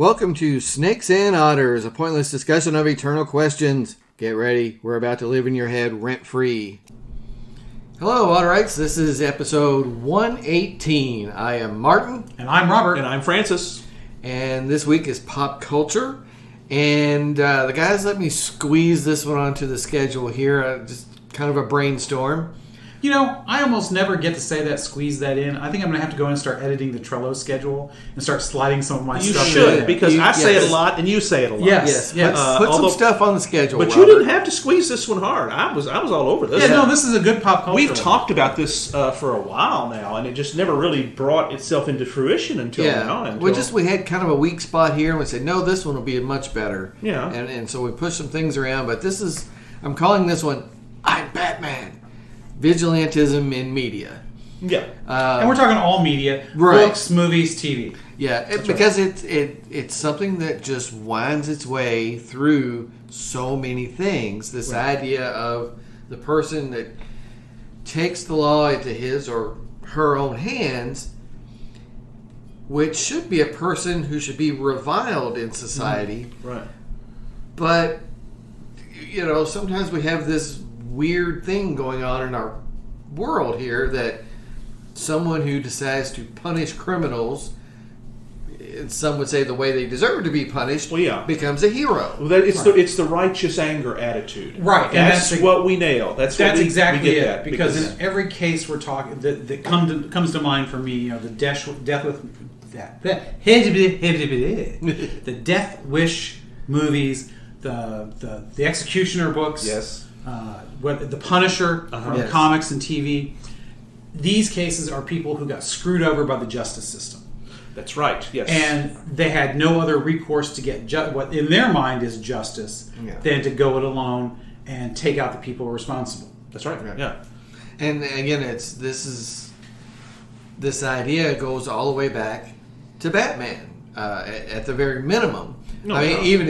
Welcome to Snakes and Otters, a pointless discussion of eternal questions. Get ready, we're about to live in your head rent-free. Hello, Otterites. This is episode 118. I am Martin. And I'm Robert. And I'm Francis. And this week is pop culture. And the guys let me squeeze this one onto the schedule here. Just kind of a brainstorm. You know, I almost never get to say that, squeeze that in. I think I'm going to have to go in and start editing the Trello schedule and start sliding some of my stuff in. You should, because I say it a lot and you say it a lot. Yes. Put some stuff on the schedule, But Robert. you didn't have to squeeze this one hard. I was all over this. Yeah, no, this is a good pop culture. We've talked about this for a while now, and it just never really brought itself into fruition until now. We had kind of a weak spot here, and we said, no, this one will be much better. Yeah. And so we pushed some things around, but I'm calling this one, I'm Batman. Vigilantism in media. Yeah. And we're talking all media, right. Books, movies, TV. Yeah, because it's something that just winds its way through so many things. This idea of the person that takes the law into his or her own hands, which should be a person who should be reviled in society. Right. But, you know, sometimes we have this weird thing going on in our world here that someone who decides to punish criminals, some would say the way they deserve to be punished, becomes a hero. Well, it's the righteous anger attitude. Right. That's what we nail. That's exactly we get it. that because in every case we're talking, that comes to mind for me, you know, the death Wish movies, the Executioner books. Yes. The Punisher from comics and TV. These cases are people who got screwed over by the justice system. That's right, yes. And they had no other recourse to get what in their mind is justice than to go it alone and take out the people responsible. That's right, yeah. And again, this idea goes all the way back to Batman at the very minimum. Even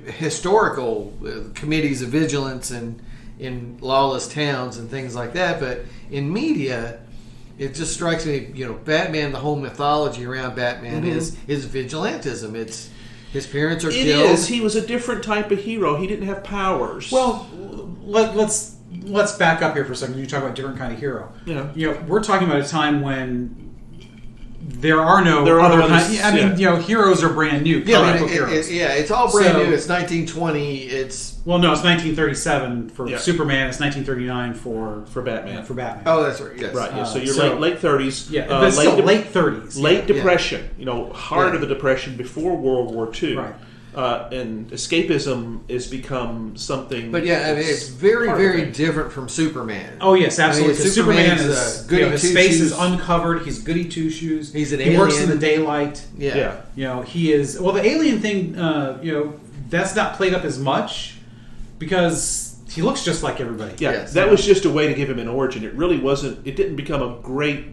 historical committees of vigilance and in lawless towns and things like that, but in media, it just strikes me, you know, Batman, the whole mythology around Batman is vigilantism. It's his parents are killed. It is. He was a different type of hero. He didn't have powers. Well, let's back up here for a second. You talk about different kind of hero. Yeah. You know, we're talking about a time when there are no other kinds. I mean, you know, heroes are brand new. Heroes. It's all brand new. It's 1920. It's 1937 for Superman. It's 1939 for Batman. Oh, that's right. Yes. Right. So you're late 30s. Yeah, but still late 30s. Late Depression. You know, heart of the Depression before World War II. Right. And escapism has become something. But it's very, very different from Superman. Oh yes, absolutely. Superman is his face is uncovered. He's goody two shoes. He's an he alien. works in the daylight. Yeah. You know, he is. Well, the alien thing, you know, that's not played up as much because he looks just like everybody. Yeah, that was just a way to give him an origin. It really wasn't. It didn't become a great,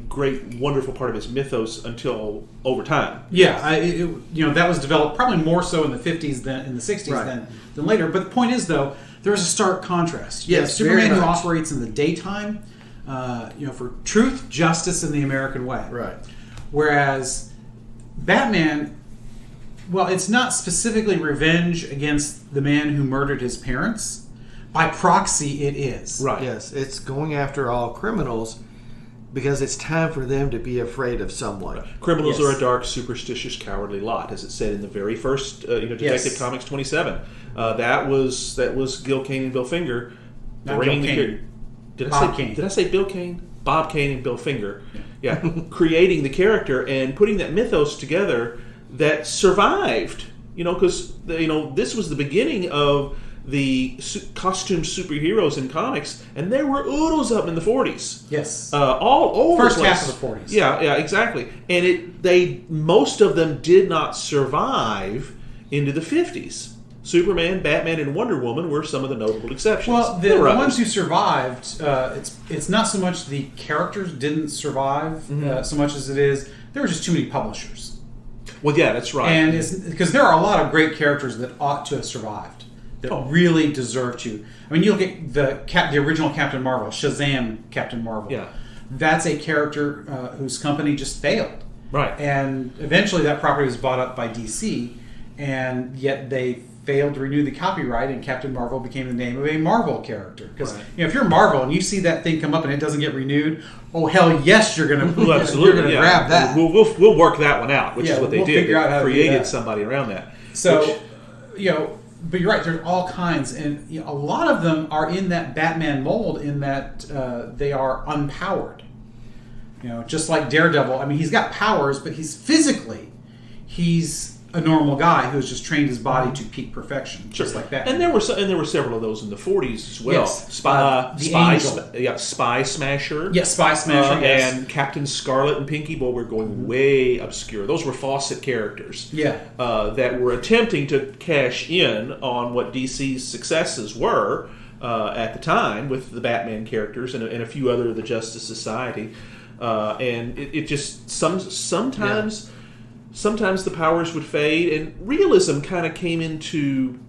wonderful part of his mythos until over time. Yeah, you know, that was developed probably more so in the 50s than in the 60s than later. But the point is, though, there's a stark contrast. Yes, Superman who operates in the daytime, you know, for truth, justice, and the American way. Right. Whereas Batman, well, it's not specifically revenge against the man who murdered his parents. By proxy, it is. Right. Yes, it's going after all criminals because it's time for them to be afraid of someone. Right. Criminals are a dark, superstitious, cowardly lot, as it said in the very first Detective Comics 27. That was Gil Kane and Bill Finger. Not Bill Kane. Did I say Bill Kane? Bob Kane and Bill Finger. Yeah. Creating the character and putting that mythos together that survived. You know, because this was the beginning of the costume superheroes in comics, and there were oodles of them in the 40s. Yes, all over first the place. half of the 40s. Yeah, exactly. And most of them did not survive into the 50s. Superman, Batman, and Wonder Woman were some of the notable exceptions. Well, the ones who survived, it's not so much the characters didn't survive so much as it is there were just too many publishers. Well, yeah, that's right. And because there are a lot of great characters that ought to have survived. That really deserve to. I mean, you look at the original Captain Marvel, Shazam Captain Marvel. Yeah. That's a character whose company just failed. Right. And eventually that property was bought up by DC, and yet they failed to renew the copyright, and Captain Marvel became the name of a Marvel character. Because if you're Marvel and you see that thing come up and it doesn't get renewed, oh hell yes, you're gonna grab that. We'll work that one out, which is what they did. Figure out how to created somebody around that. So, but you're right. There's all kinds, and a lot of them are in that Batman mold, in that they are unpowered. Just like Daredevil. I mean, he's got powers, but he's a normal guy who has just trained his body to peak perfection, just like that. And there were several of those in the 40s as well. Yes. Spy Smasher. Yes, Spy Smasher. Yes. And Captain Scarlet and Pinky Boy were going way obscure. Those were Fawcett characters. Yeah. That were attempting to cash in on what DC's successes were at the time with the Batman characters and a few other of the Justice Society. And it just sometimes. Sometimes the powers would fade, and realism kind of came into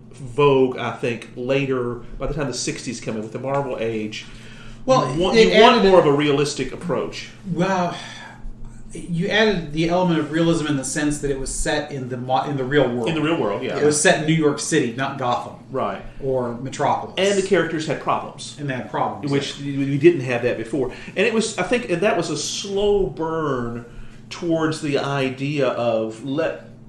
vogue, I think, later, by the time the 60s came in with the Marvel age. Well, you want more of a realistic approach. Well, you added the element of realism in the sense that it was set in the real world. In the real world, yeah. It was set in New York City, not Gotham. Right. Or Metropolis. And the characters had problems. And they had problems. Which we didn't have that before. And it was, I think, that was a slow burn towards the idea of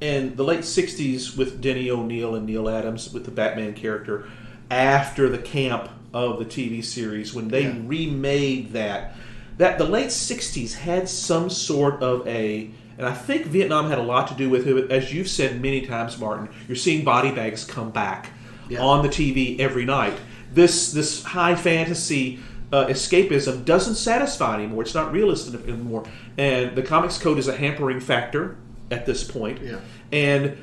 in the late 60s with Denny O'Neil and Neil Adams with the Batman character, after the camp of the TV series, when they remade that the late 60s had some sort of and I think Vietnam had a lot to do with it. As you've said many times, Martin, you're seeing body bags come back on the TV every night. This high fantasy escapism doesn't satisfy anymore. It's not realistic anymore. And the Comics Code is a hampering factor at this point. Yeah. And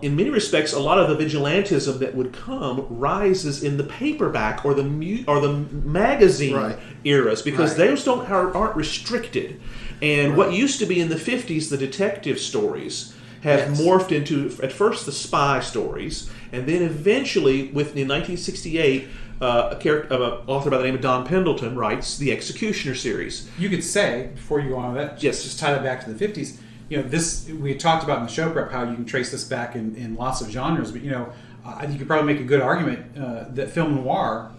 in many respects, a lot of the vigilantism that would come rises in the paperback or the magazine eras, because those aren't restricted. And what used to be in the 50s, the detective stories, have morphed into, at first, the spy stories, and then eventually, in 1968, an author by the name of Don Pendleton writes the Executioner series. You could say, before you go on with that, just tie it back to the 50s, this we had talked about in the show prep, how you can trace this back in lots of genres, but I think you could probably make a good argument that film noir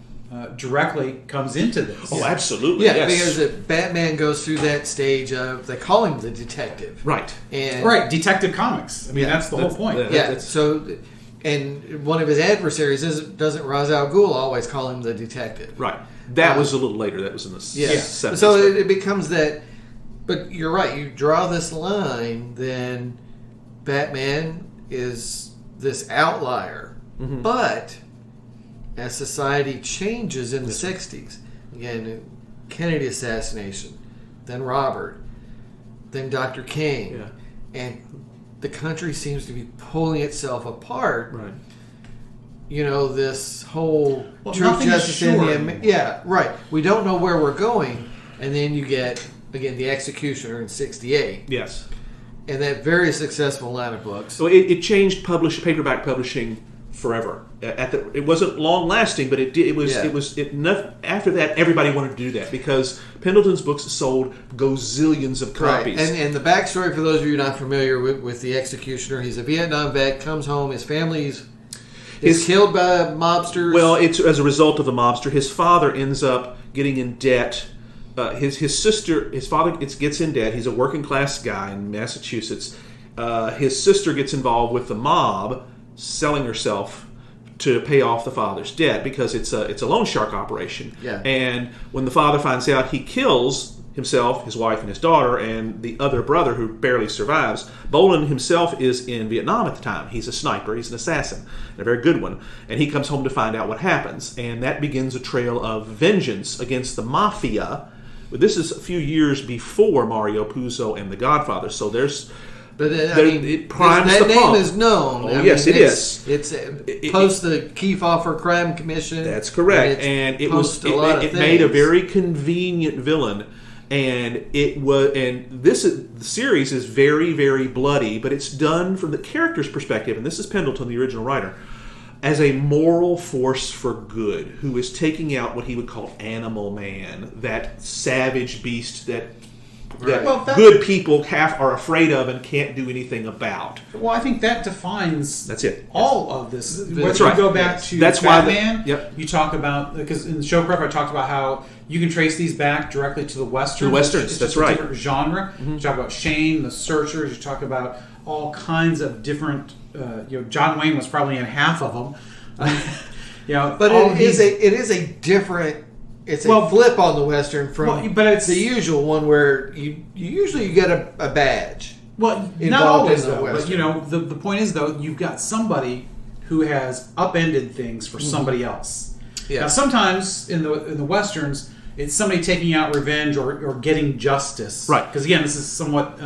directly comes into this. Oh, absolutely. Yeah, because Batman goes through that stage of, they call him the detective. Right. And Detective Comics. I mean, that's the whole point. So... And one of his adversaries doesn't Ra's al Ghul always call him the detective? Right. That was a little later. That was in the 70s. So it becomes that. But you're right. You draw this line, then Batman is this outlier. Mm-hmm. But as society changes in the 60s, again, Kennedy assassination, then Robert, then Dr. King, and the country seems to be pulling itself apart. Right. This whole truth, justice, and we don't know where we're going, and then you get again the Executioner in '68. Yes. And that very successful line of books. So it changed paperback publishing forever. It wasn't long lasting, but it was. After that, everybody wanted to do that because Pendleton's books sold gozillions of copies. Right. And the backstory, for those of you not familiar with the Executioner, he's a Vietnam vet, comes home, his family's killed by mobsters. Well, it's as a result of the mobster. His father ends up getting in debt. His father gets in debt. He's a working class guy in Massachusetts. His sister gets involved with the mob, selling herself to pay off the father's debt because it's a loan shark operation. Yeah. And when the father finds out, he kills himself, his wife, and his daughter, and the other brother who barely survives. Bolan himself is in Vietnam at the time. He's a sniper. He's an assassin, and a very good one. And he comes home to find out what happens. And that begins a trail of vengeance against the mafia. But this is a few years before Mario Puzo and The Godfather. So there's... But it primes that the name pump. Is known. Oh, yes, it is. It's post the Kefauver Crime Commission. That's correct, and it made a very convenient villain, and the series is very, very bloody, but it's done from the character's perspective, and this is Pendleton, the original writer, as a moral force for good, who is taking out what he would call Animal Man, that savage beast that that good people are afraid of and can't do anything about. Well, I think that defines that's it. All of this. That's right. You go back to that's Batman. Why you talk about, because in the show prep I talked about how you can trace these back directly to the westerns. The westerns, it's that's just right. A different genre. Mm-hmm. You talk about Shane, the Searchers. You talk about all kinds of different. John Wayne was probably in half of them. But it is a different. It's a flip on the Western from but it's the usual one where you usually get a badge. Well, not always though. But the point is though, you've got somebody who has upended things for somebody else. Yeah. Now sometimes in the Westerns, it's somebody taking out revenge or getting justice. Right. Because again, this is somewhat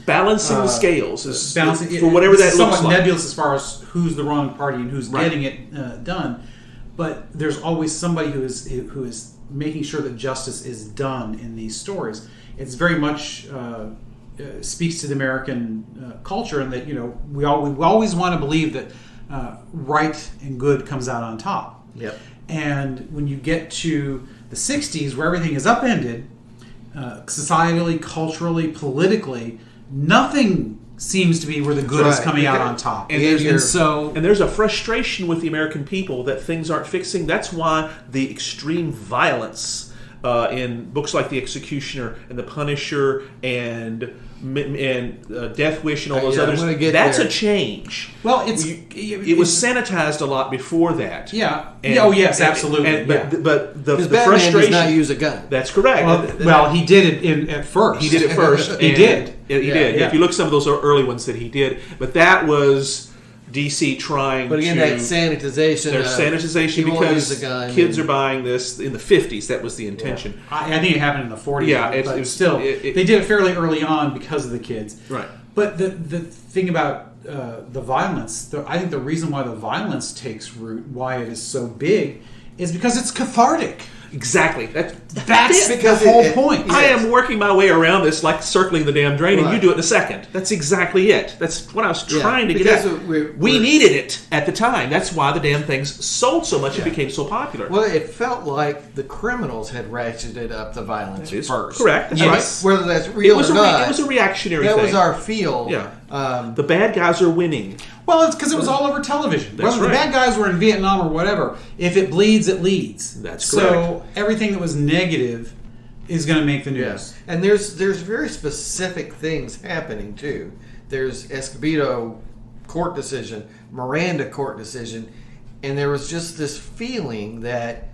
balancing the scales balancing for whatever that looks like. Somewhat nebulous as far as who's the wrong party and who's getting it done. But there's always somebody who is making sure that justice is done in these stories. It's very much speaks to the American culture, and that we always want to believe that right and good comes out on top. Yep. And when you get to the 60s, where everything is upended, societally, culturally, politically, nothing seems to be where the good is coming out on top. And there's a frustration with the American people that things aren't fixing. That's why the extreme violence in books like The Executioner and The Punisher and Death Wish and all those others, that's a change. Well, it was sanitized a lot before that. Yeah. Yes, absolutely. But the frustration does not use a gun. That's correct. Well, he did it at first. He did it first. He did. He did. Yeah. If you look at some of those early ones that he did, but that was DC trying to... But again, that sanitization... There's sanitization because kids are buying this in the 50s. That was the intention. Yeah. I think it happened in the 40s. Yeah, but they did it fairly early on because of the kids. Right. But the thing about the violence, I think the reason why the violence takes root, why it is so big, is because it's cathartic. Exactly. That's because the whole point. I am working my way around this like circling the damn drain, and you do it in a second. That's exactly it. That's what I was trying to get at. We needed it at the time. That's why the damn things sold so much and became so popular. Well, it felt like the criminals had ratcheted up the violence first. Correct. That's right. Whether that's real or not. It was a reactionary thing. That was our feel. Yeah. The bad guys are winning. Well, it's because it was all over television. Whether the bad guys were in Vietnam or whatever, if it bleeds, it leads. That's correct. So everything that was negative is going to make the news. Yes. And there's very specific things happening too. There's Escobedo court decision, Miranda court decision, and there was just this feeling that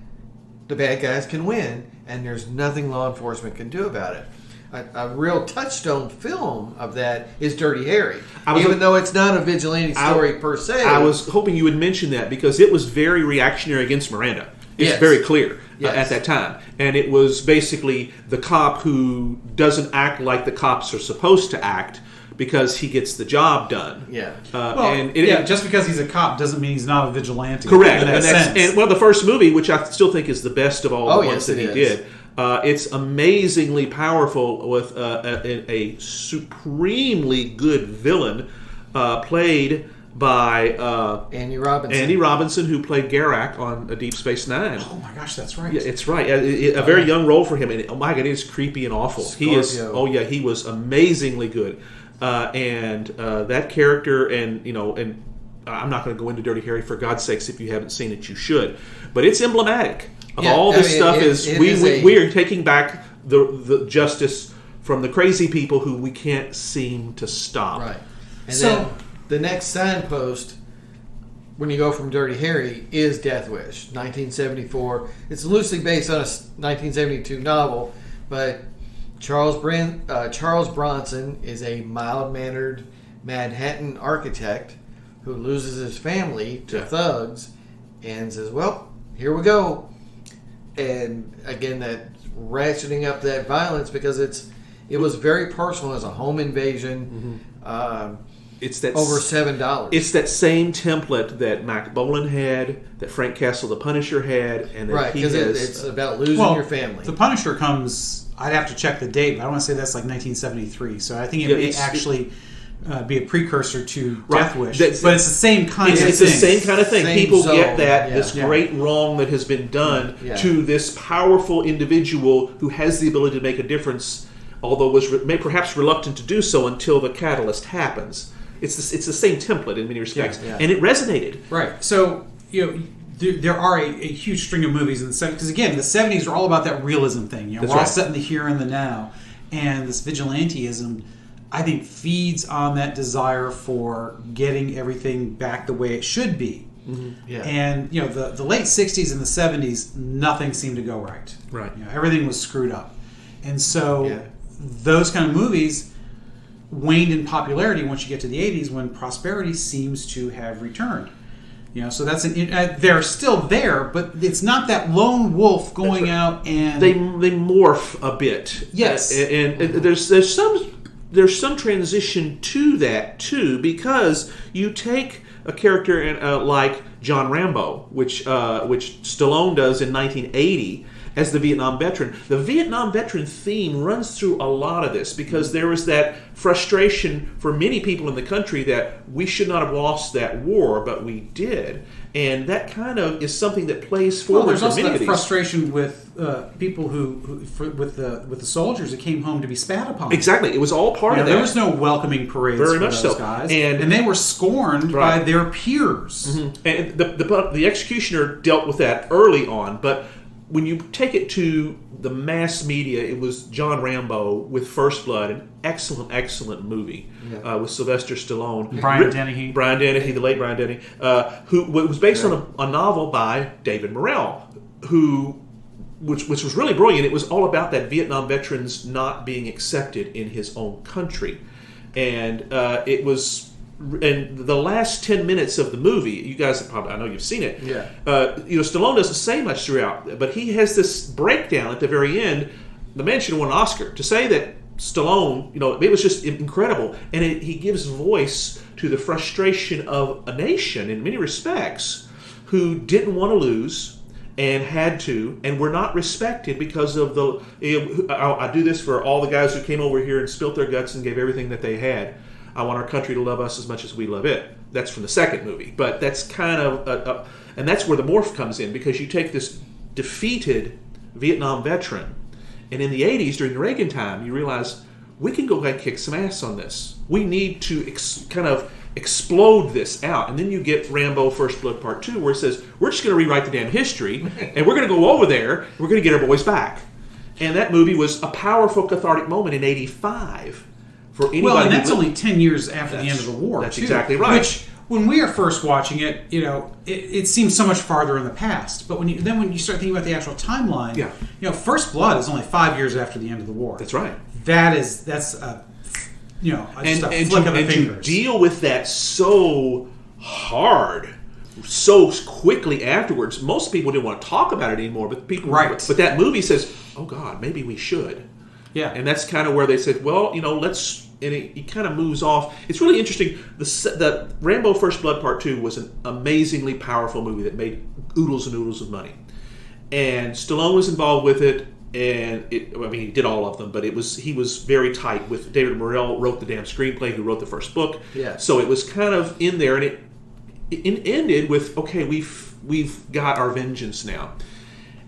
the bad guys can win, and there's nothing law enforcement can do about it. A real touchstone film of that is Dirty Harry. Even though it's not a vigilante story per se. I was hoping you would mention that because it was very reactionary against Miranda. It's very clear at that time. And it was basically the cop who doesn't act like the cops are supposed to act because he gets the job done. Yeah. Just because he's a cop doesn't mean he's not a vigilante. Correct. And the first movie, which I still think is the best of all the ones that he did, it's amazingly powerful with a supremely good villain played by Andy Robinson. Andy Robinson, who played Garak on Deep Space Nine. Oh my gosh, that's right. Yeah, it's right. A very young role for him, and oh my god, it is creepy and awful. Scorpio. He is. Oh yeah, he was amazingly good. And that character, and I'm not going to go into Dirty Harry for God's sakes. If you haven't seen it, you should. But it's emblematic of all this stuff. We are taking back the justice from the crazy people who we can't seem to stop. Right. And then the next signpost, when you go from Dirty Harry, is Death Wish, 1974. It's loosely based on a 1972 novel, but Charles Bronson is a mild-mannered Manhattan architect who loses his family to thugs and says, well, here we go. And again, that ratcheting up that violence because it was very personal as a home invasion. It's that over $7. It's that same template that Mack Bolan had, that Frank Castle the Punisher had, and that he has. It's about losing your family. The Punisher comes. I'd have to check the date, but I want to say that's like 1973. So I think it may actually be a precursor to Death Wish, but it's the same kind of thing. It's the same kind of thing. Same People zone. get that this great wrong that has been done to this powerful individual who has the ability to make a difference although was perhaps reluctant to do so until the catalyst happens. It's the same template in many respects, and it resonated. Right. So there are a huge string of movies in the 70s, because again, the 70s are all about that realism thing. We're all set in the here and the now, and this vigilantism, I think, feeds on that desire for getting everything back the way it should be. Mm-hmm. Yeah. And the late 60s and the 70s, nothing seemed to go right. Right. Everything was screwed up, and so those kind of movies waned in popularity once you get to the 80s, when prosperity seems to have returned. So that's they're still there, but it's not that lone wolf going out and they morph a bit. Yes, and there's some transition to that too, because you take a character like John Rambo, which Stallone does in 1980 as the Vietnam veteran. The Vietnam veteran theme runs through a lot of this, because there was that frustration for many people in the country that we should not have lost that war, but we did. And that kind of is something that plays forward. There's for also many that of these. Frustration with people with the soldiers that came home to be spat upon. Exactly, it was all part of that. There was no welcoming parades Very for much those so. guys, and they were scorned by their peers. Mm-hmm. And the executioner dealt with that early on, but when you take it to the mass media, it was John Rambo with First Blood, an excellent movie with Sylvester Stallone. Brian Dennehy, the late Brian Dennehy, who was based on a novel by David Morrell, which was really brilliant. It was all about that Vietnam veterans not being accepted in his own country. And it was... And the last 10 minutes of the movie, you guys probably, I know you've seen it. Yeah. Stallone doesn't say much throughout, but he has this breakdown at the very end. The man should have won an Oscar. To say that Stallone, it was just incredible, and he gives voice to the frustration of a nation in many respects who didn't want to lose and had to, and were not respected because of the. I do this for all the guys who came over here and spilt their guts and gave everything that they had. I want our country to love us as much as we love it. That's from the second movie. But that's kind of... and that's where the morph comes in, because you take this defeated Vietnam veteran, and in the 80s, during the Reagan time, you realize, we can go ahead and kick some ass on this. We need to kind of explode this out. And then you get Rambo First Blood Part 2, where it says, we're just going to rewrite the damn history, and we're going to go over there, and we're going to get our boys back. And that movie was a powerful cathartic moment in 85. For anybody, and that's only 10 years after the end of the war. That's too, exactly right. Which, when we are first watching it, it seems so much farther in the past. But when you start thinking about the actual timeline, First Blood is only 5 years after the end of the war. That's right. That's a flick of the fingers. To deal with that so hard, so quickly afterwards. Most people didn't want to talk about it anymore, but people. Right. But that movie says, "Oh God, maybe we should." Yeah. And that's kind of where they said, well, let's... And it kind of moves off. It's really interesting. The Rambo First Blood Part 2 was an amazingly powerful movie that made oodles and oodles of money. And Stallone was involved with it, and he did all of them, but he was very tight with David Morrell, wrote the damn screenplay, who wrote the first book. Yeah. So it was kind of in there, and it ended with, okay, we've got our vengeance now.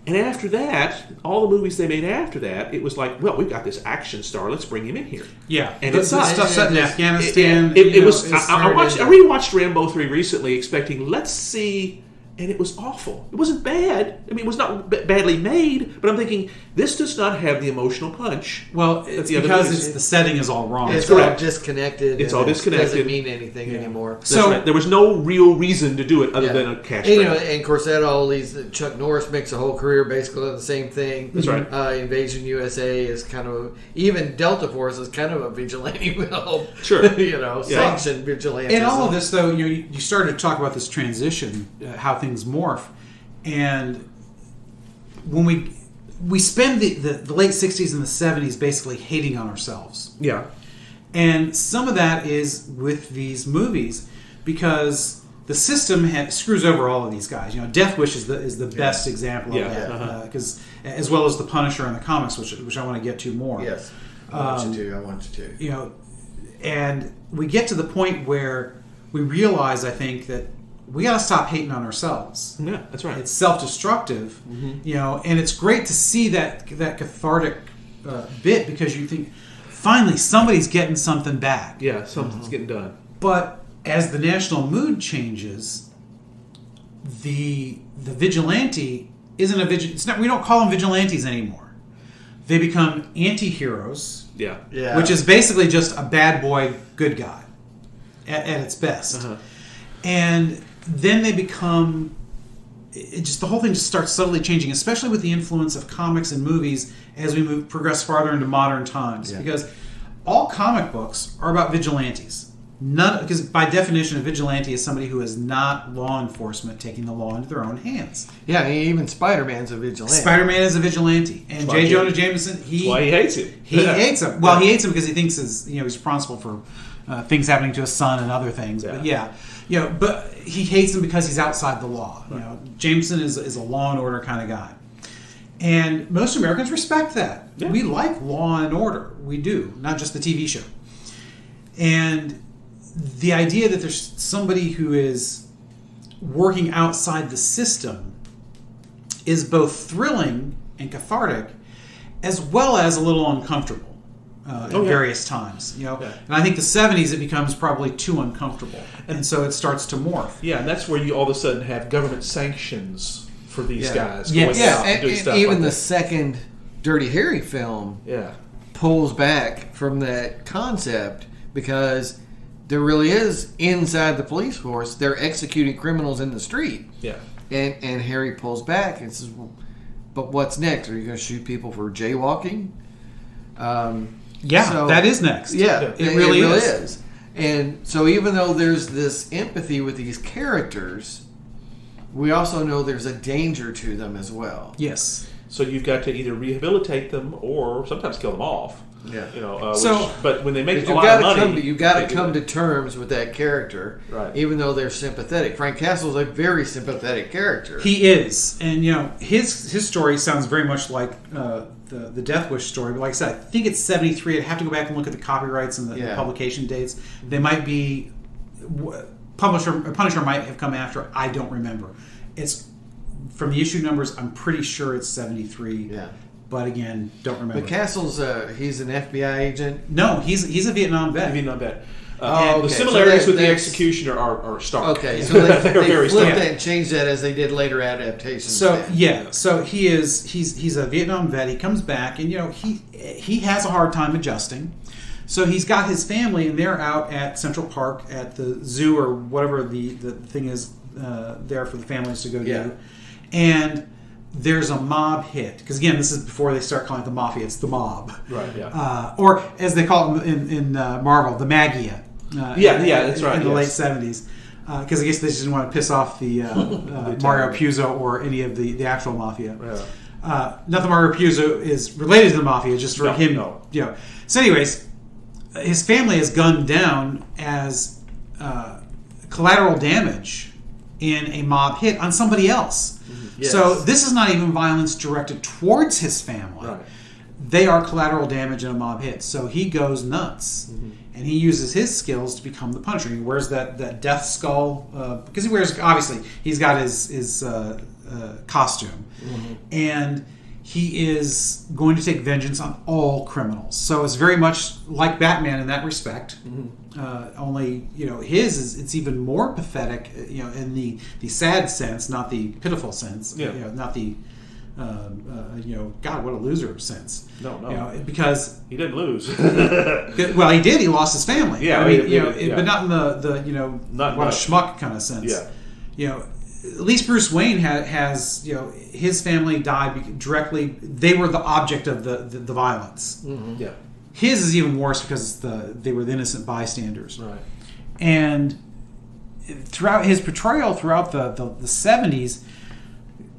And after that, all the movies they made after that, it was like, well, we've got this action star. Let's bring him in here. Yeah, and it's stuff set in Afghanistan. It was. I rewatched Rambo 3 recently, expecting let's see, and it was awful. It wasn't bad. I mean, it was not badly made, but I'm thinking this does not have the emotional punch. Well, it's because the setting is all wrong. It's all disconnected. It's all disconnected. It doesn't mean anything anymore. So right. There was no real reason to do it other than a cash grab. And of course, Chuck Norris makes a whole career basically on the same thing. That's right. Invasion USA is kind of even Delta Force is kind of a vigilante will. Sure. Sanctioned vigilante. And all of this, though, you started to talk about this transition, how things morph, and when we spend the late 60s and the 70s basically hating on ourselves. Yeah. And some of that is with these movies because the system screws over all of these guys. Death Wish is the best example of that. Because as well as The Punisher and the comics, which I want to get to more. Yes. I want you to. And we get to the point where we realize, I think, that we got to stop hating on ourselves. Yeah, that's right. It's self-destructive, and it's great to see that cathartic bit because you think, finally somebody's getting something back. Yeah, something's getting done. But as the national mood changes, the vigilante isn't a vigilante. We don't call them vigilantes anymore. They become anti-heroes. Yeah. Which is basically just a bad boy, good guy at its best. And then they become... the whole thing just starts subtly changing, especially with the influence of comics and movies as we progress farther into modern times. Yeah. Because all comic books are about vigilantes. Because by definition, a vigilante is somebody who is not law enforcement taking the law into their own hands. Yeah, even Spider-Man's a vigilante. Spider-Man is a vigilante, and J. Jonah Jameson, that's why he hates him. He hates him. Well, he hates him because he thinks he's responsible for things happening to his son and other things. Yeah. But but he hates him because he's outside the law. Right. Jameson is a law and order kind of guy, and most Americans respect that. Yeah. We like law and order. We do, not just the TV show. And the idea that there's somebody who is working outside the system is both thrilling and cathartic, as well as a little uncomfortable at various times. And I think the 70s it becomes probably too uncomfortable, and so it starts to morph. Yeah, and that's where you all of a sudden have government sanctions for these guys. Yes. Going out and doing stuff even like the that. second Dirty Harry film pulls back from that concept because there really is, inside the police force, they're executing criminals in the street. Yeah. And Harry pulls back and says, well, but what's next? Are you going to shoot people for jaywalking? That is next. Yeah, it really is. And so even though there's this empathy with these characters, we also know there's a danger to them as well. Yes. So you've got to either rehabilitate them or sometimes kill them off. Yeah. But when they make a you've lot got of money, you've got to come to terms with that character, right? Even though they're sympathetic. Frank Castle's a very sympathetic character. He is, and his story sounds very much like the Death Wish story. But like I said, I think it's 73. I'd have to go back and look at the copyrights and the publication dates. They might be Punisher might have come after. I don't remember. It's from the issue numbers. I'm pretty sure it's 73. Yeah. But again, don't remember. But Castle's he's an FBI agent. No, he's a Vietnam vet. The similarities with the Executioner are stark. Okay, so they very flipped stark. that and changed that as they did later adaptations. So he's a Vietnam vet. He comes back, and he has a hard time adjusting. So he's got his family, and they're out at Central Park at the zoo or whatever the thing is there for the families to go do, and there's a mob hit, because again, this is before they start calling it the mafia. It's the mob, right? Yeah. Or as they call it in Marvel, the Magia. That's right. In the late 70s, because I guess they just didn't want to piss off the Mario Puzo or any of the actual mafia. Yeah. Not that Mario Puzo is related to the mafia, just for him. No. So, anyways, his family is gunned down as collateral damage in a mob hit on somebody else. Yes. So this is not even violence directed towards his family. Right. They are collateral damage in a mob hit. So he goes nuts. And he uses his skills to become the Punisher. He wears that death skull, because he wears, obviously, he's got his costume. And he is going to take vengeance on all criminals. So it's very much like Batman in that respect. Only, his it's even more pathetic, in the sad sense, not the pitiful sense. Not the God, what a loser sense. No. Because he didn't lose. Well, he did. He lost his family. Yeah, but not in the not what a schmuck kind of sense. Yeah. At least Bruce Wayne has his family died directly. They were the object of the violence. Yeah. His is even worse because they were the innocent bystanders. Right. And throughout his portrayal throughout the 70s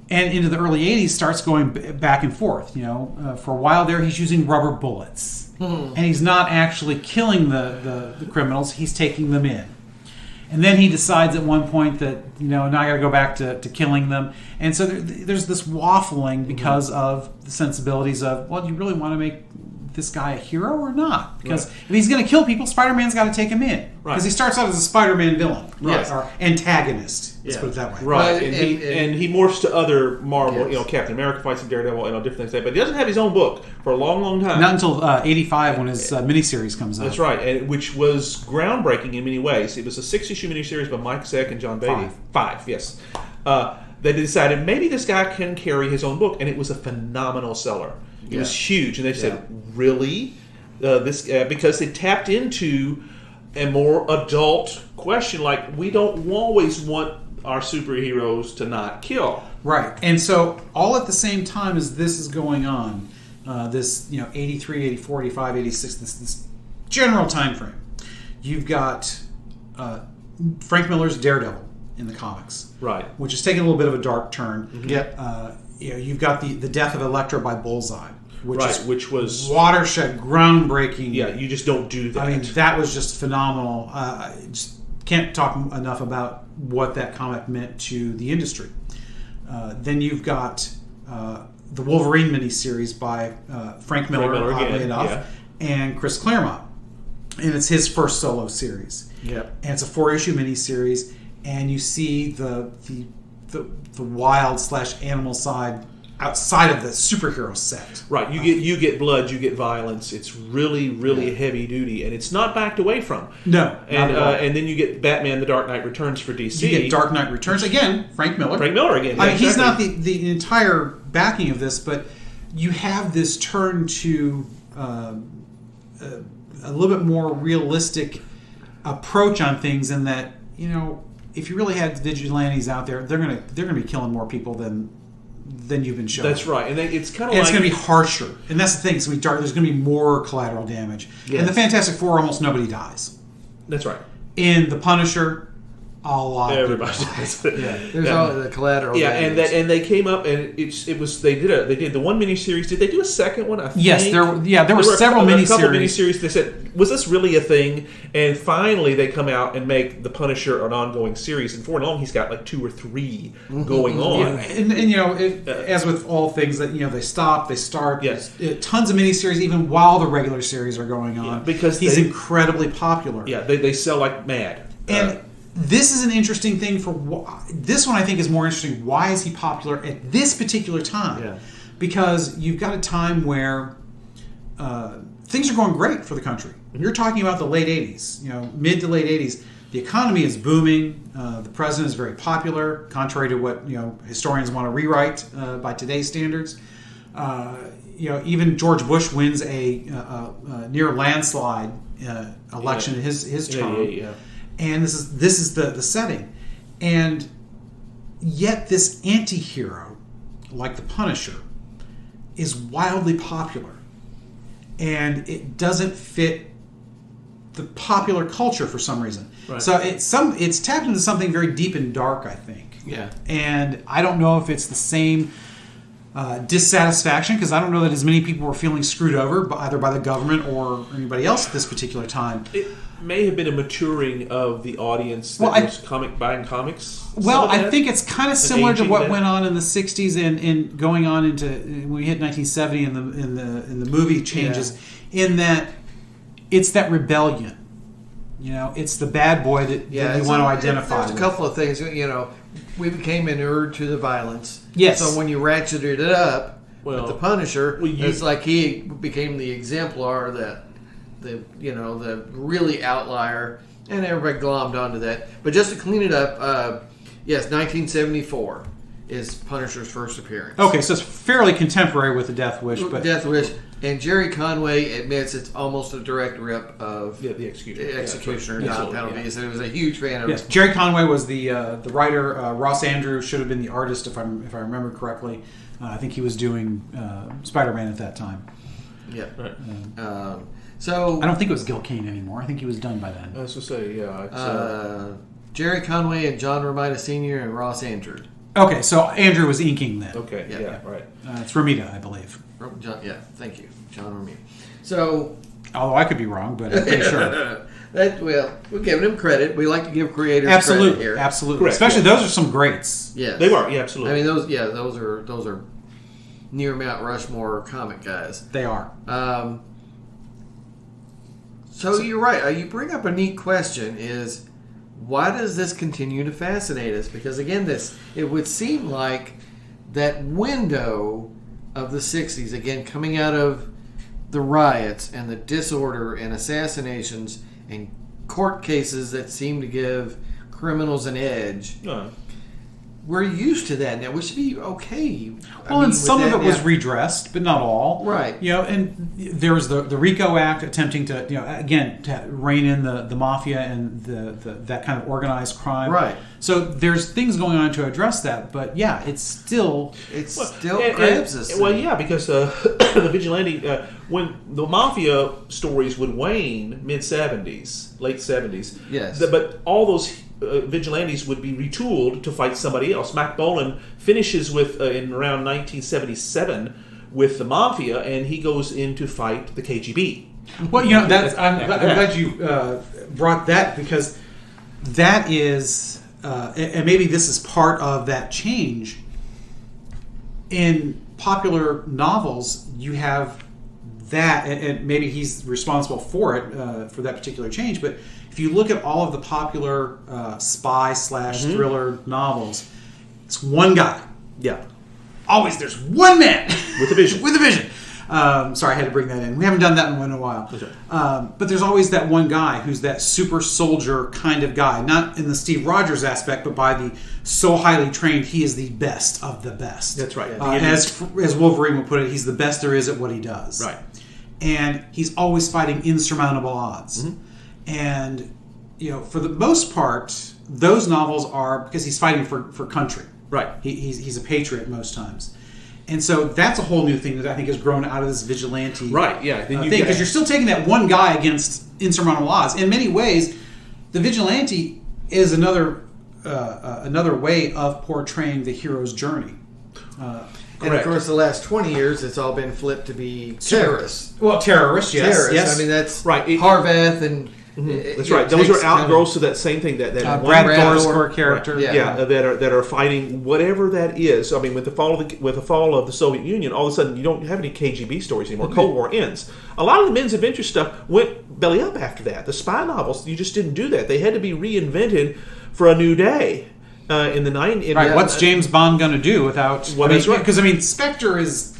and into the early 80s starts going back and forth. For a while there he's using rubber bullets. And he's not actually killing the criminals, he's taking them in. And then he decides at one point that, now I got to go back to killing them. And so there's this waffling because of the sensibilities of, well, do you really want to make this guy a hero or not? Because if he's going to kill people, Spider-Man's got to take him in. Because he starts out as a Spider-Man villain, or antagonist. Let's put it that way. Right, and he morphs to other Marvel. Captain America fights him, Daredevil, and different things like that. But he doesn't have his own book for a long, long time. Not until '85 when his miniseries comes out. That's right, and which was groundbreaking in many ways. It was a 6-issue miniseries by Mike Zeck and John Beatty. Five, yes. They decided maybe this guy can carry his own book, and it was a phenomenal seller. It was huge, and they said, "Really?" Because they tapped into a more adult question, like we don't always want our superheroes to not kill, right? And so, all at the same time as this is going on, this 83, 84, 85, 86, this general time frame, you've got Frank Miller's Daredevil in the comics, right? Which is taking a little bit of a dark turn. Mm-hmm. Yep. You've got the death of Elektra by Bullseye, which was watershed, groundbreaking. Yeah, you just don't do that. I mean, that was just phenomenal. I just can't talk enough about what that comic meant to the industry. Then you've got the Wolverine miniseries by Frank Miller oddly enough, and Chris Claremont, and it's his first solo series. Yep. And it's a 4-issue miniseries. And you see the wild / animal side outside of the superhero set. Right. You get blood, you get violence. It's really, really heavy duty, and it's not backed away from. No. And then you get Batman: The Dark Knight Returns for DC. You get Dark Knight Returns again. Frank Miller again. Yeah, I mean, he's not the entire backing of this, but you have this turn to a little bit more realistic approach on things, in that if you really had vigilantes out there, they're gonna be killing more people than you've been showing. That's right, and it's kind of it's going to be harsher, and that's the thing. It's going to be dark. There's going to be more collateral damage. Yes. In the Fantastic Four, almost nobody dies. That's right. In the Punisher, a lot. Everybody dies. There's all the collateral. damage. and they came up, and they did the one miniseries. Did they do a second one? Yes, there were several miniseries. A couple miniseries. They said, was this really a thing? And finally, they come out and make the Punisher an ongoing series. And for long, he's got like 2 or 3 going on. Yeah. And as with all things, that they stop, they start. Yes. Tons of miniseries, even while the regular series are going on, because he's incredibly popular. Yeah, they sell like mad. And this is an interesting thing this one I think is more interesting. Why is he popular at this particular time? Yeah. Because you've got a time where things are going great for the country. You're talking about the late 80s, mid to late 80s. The economy is booming. The president is very popular, contrary to what historians want to rewrite by today's standards. Even George Bush wins a near landslide election in his term. Yeah. And this is the setting. And yet this anti-hero, like the Punisher, is wildly popular. And it doesn't fit the popular culture for some reason. Right. So it's tapped into something very deep and dark, I think. Yeah. And I don't know if it's the same dissatisfaction, because I don't know that as many people were feeling screwed over either by the government or anybody else at this particular time. It may have been a maturing of the audience that was buying comics. Well, I think it's kind of similar to what went on in the 60s and going on into when we hit 1970 in the movie changes, in that it's that rebellion. It's the bad boy that we want to identify There's a couple of things. We became inured to the violence. Yes. So when you ratcheted it up with the Punisher, it's like he became the exemplar, the really outlier, and everybody glommed onto that. But just to clean it up, 1974 is Punisher's first appearance. Okay, so it's fairly contemporary with the Death Wish. But Death Wish. And Jerry Conway admits it's almost a direct rip of the Executioner. Don Penalty. So he was a huge fan of it. Yes, Jerry Conway was the writer. Ross Andrew should have been the artist, if I remember correctly. I think he was doing Spider-Man at that time. Yeah. Right. So I don't think it was Gil Kane anymore. I think he was done by then. I was going to say, Jerry Conway and John Romita Sr. and Ross Andrew. Okay, so Andrew was inking then. Okay, yeah. Right. It's Romita, I believe. Thank you, John Romita. So, although I could be wrong, but I'm pretty sure. We're giving him credit. We like to give creators credit here. Absolutely. Correct, Especially those are some greats. Yeah, they were. Yeah, absolutely. I mean, those are near Mount Rushmore comic guys. They are. So you're right. You bring up a neat question: is why does this continue to fascinate us? Because again, it would seem like that window of the '60s, again coming out of the riots and the disorder and assassinations and court cases that seem to give criminals an edge. We're used to that now. We should be okay. Well, and some of it was redressed, but not all. Right. And there was the RICO Act attempting to, again, to rein in the mafia and that kind of organized crime. Right. So there's things going on to address that, but yeah, it still grabs us. Well, yeah, because the vigilante, when the mafia stories would wane mid-'70s, late '70s. Yes. But all those vigilantes would be retooled to fight somebody else. Mack Bolan finishes with in around 1977 with the mafia, and he goes in to fight the KGB. Well, I'm glad you brought that, because that is, and maybe this is part of that change. In popular novels, you have that, and maybe he's responsible for it, for that particular change, but if you look at all of the popular spy/thriller novels, it's one guy. Yeah. Always there's one man with a vision. With a vision. Sorry, I had to bring that in. We haven't done that in a while. Okay. But there's always that one guy who's that super soldier kind of guy. Not in the Steve Rogers aspect, but by the so highly trained, he is the best of the best. That's right. As Wolverine would put it, he's the best there is at what he does. Right. And he's always fighting insurmountable odds. Mm-hmm. And, for the most part, those novels are because he's fighting for country. Right. He's a patriot most times. And so that's a whole new thing that I think has grown out of this vigilante right, yeah. thing. Because you're still taking that one guy against insurmountable odds. In many ways, the vigilante is another way of portraying the hero's journey. And of course, the last 20 years, it's all been flipped to be terrorists. Well, terrorists, yes. Terrorists. Yes. I mean, that's right. Harvath and... That's right. Those are outgrowths of that same thing. That Brad Thor's character, right. Yeah, that are fighting whatever that is. I mean, with the fall of the Soviet Union, all of a sudden you don't have any KGB stories anymore. Cold War ends. A lot of the men's adventure stuff went belly up after that. The spy novels, you just didn't do that. They had to be reinvented for a new day in the 90s. Right. What's James Bond going to do without? That's right. Because Spectre is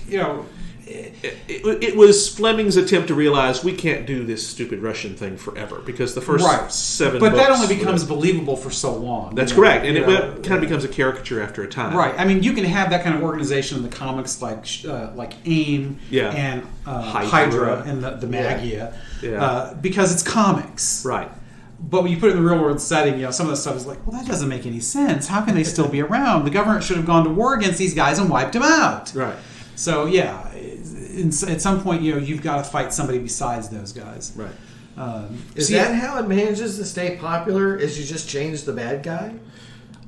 It was Fleming's attempt to realize we can't do this stupid Russian thing forever, because the first 7 But books that only becomes believable for so long. That's correct, and it kind of becomes a caricature after a time. Right. I mean, you can have that kind of organization in the comics like AIM and Hydra and the Magia because it's comics. Right. But when you put it in the real world setting, some of the stuff is like, well, that doesn't make any sense. How can they still be around? The government should have gone to war against these guys and wiped them out. Right. So, at some point, you've got to fight somebody besides those guys. Right. Is that how it manages to stay popular? Is you just change the bad guy?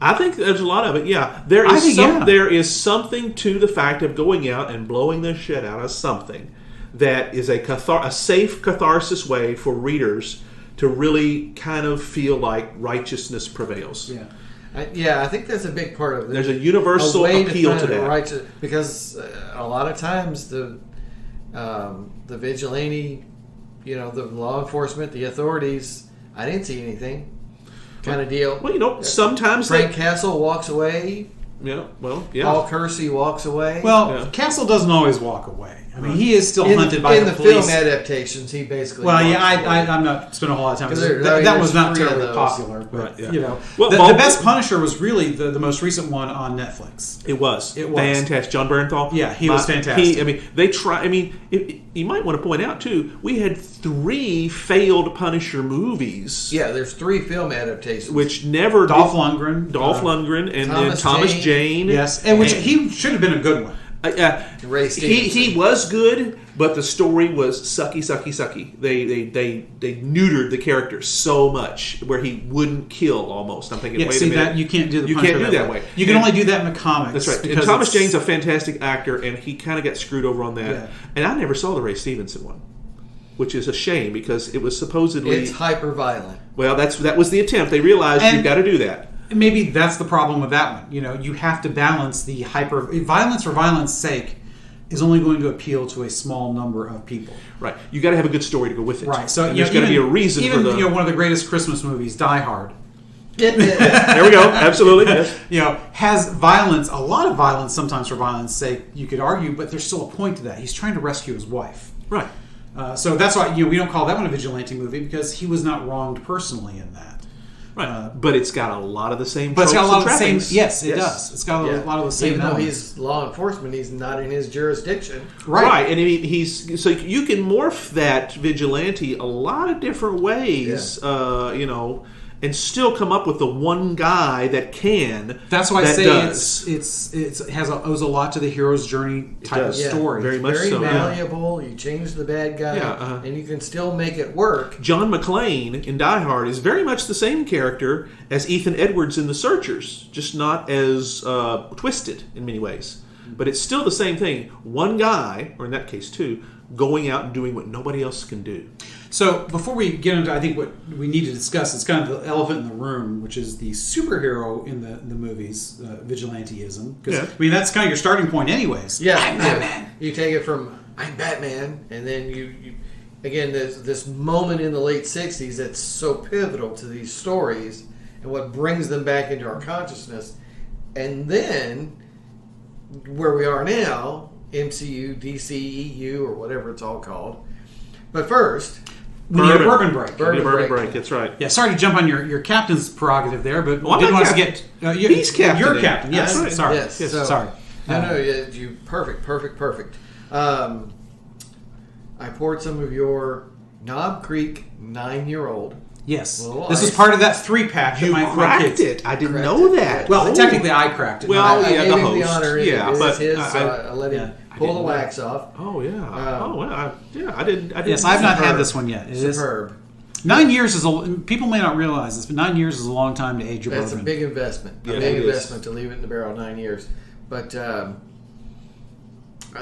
I think there's a lot of it. Yeah, there is something to the fact of going out and blowing the shit out of something that is a safe catharsis way for readers to really kind of feel like righteousness prevails. Yeah. I think that's a big part of it. There's a universal appeal to that. Because a lot of times the vigilante, the law enforcement, the authorities, I didn't see anything kind of deal. Well, sometimes Frank Castle walks away. Yeah, well, Paul Kersey walks away. Well, Castle doesn't always walk away. I mean, he is still hunted by the police. In the film adaptations, he basically. Well, I'm not spending a whole lot of time. That was not terribly popular, but Well, the best Punisher was really the most recent one on Netflix. It was fantastic. John Bernthal. Yeah, he was fantastic. You might want to point out too, we had 3 failed Punisher movies. Yeah, there's 3 film adaptations, which never Dolph Lundgren, and then Thomas Jane. Yes, and which he should have been a good one. He was good, but the story was sucky. They neutered the character so much where he wouldn't kill almost. I'm thinking, wait a minute, that you can't do. You can't do that way. You can only do that in the comics. That's right. And Thomas Jane's a fantastic actor, and he kind of got screwed over on that. Yeah. And I never saw the Ray Stevenson one, which is a shame because it was supposedly it's hyper violent. Well, that was the attempt. They realized you've got to do that. Maybe that's the problem with that one. You have to balance the hyper violence for violence sake is only going to appeal to a small number of people. Right. You got to have a good story to go with it. Right. So and there's got to be a reason even, for the... one of the greatest Christmas movies, Die Hard. There we go. Absolutely. Yes. Has violence, a lot of violence, sometimes for violence sake, you could argue, but there's still a point to that. He's trying to rescue his wife. Right. So that's why we don't call that one a vigilante movie, because he was not wronged personally in that. Right. But it's got a lot of the same But it's got a lot of the same... trappings. Yes, it does. It's got a lot of the same Even though elements. he's law enforcement, he's not in his jurisdiction. Right. And he's... So you can morph that vigilante a lot of different ways, and still come up with the one guy that can. That's why I say does. it owes a lot to the hero's journey type of story. Very much so. Very malleable. You change the bad guy, and you can still make it work. John McClane in Die Hard is very much the same character as Ethan Edwards in The Searchers, just not as twisted in many ways. But it's still the same thing. One guy, or in that case two, going out and doing what nobody else can do. So before we get into, I think what we need to discuss, it's kind of the elephant in the room, which is the superhero in the movies, vigilantism. Because that's kind of your starting point, anyways. Yeah, I'm Batman. You take it from I'm Batman, and then you again, there's this moment in the late '60s that's so pivotal to these stories and what brings them back into our consciousness, and then where we are now, MCU, DC, EU, or whatever it's all called. But first, we need a bourbon break. Bourbon break. That's right. Yeah, sorry to jump on your captain's prerogative there, but well, didn't want us to get... he's captain. You're captain, yes. Right. Sorry. Yes. So, sorry. No, you perfect. I poured some of your Knob Creek 9-year-old. Yes. Little This ice. is part of that 3-pack. You cracked it. I didn't know that. Well, technically I cracked it. Well, I yeah, gave the him host. the honor. Yeah, but his. I Let him pull the wax off. Oh yeah. I didn't. Yes, I've not had this one yet. It is Superb. 9 years is people may not realize this, but 9 years is a long time to age your That's bourbon. a big investment. Yeah, A big it is. investment to leave it in the barrel 9 years. But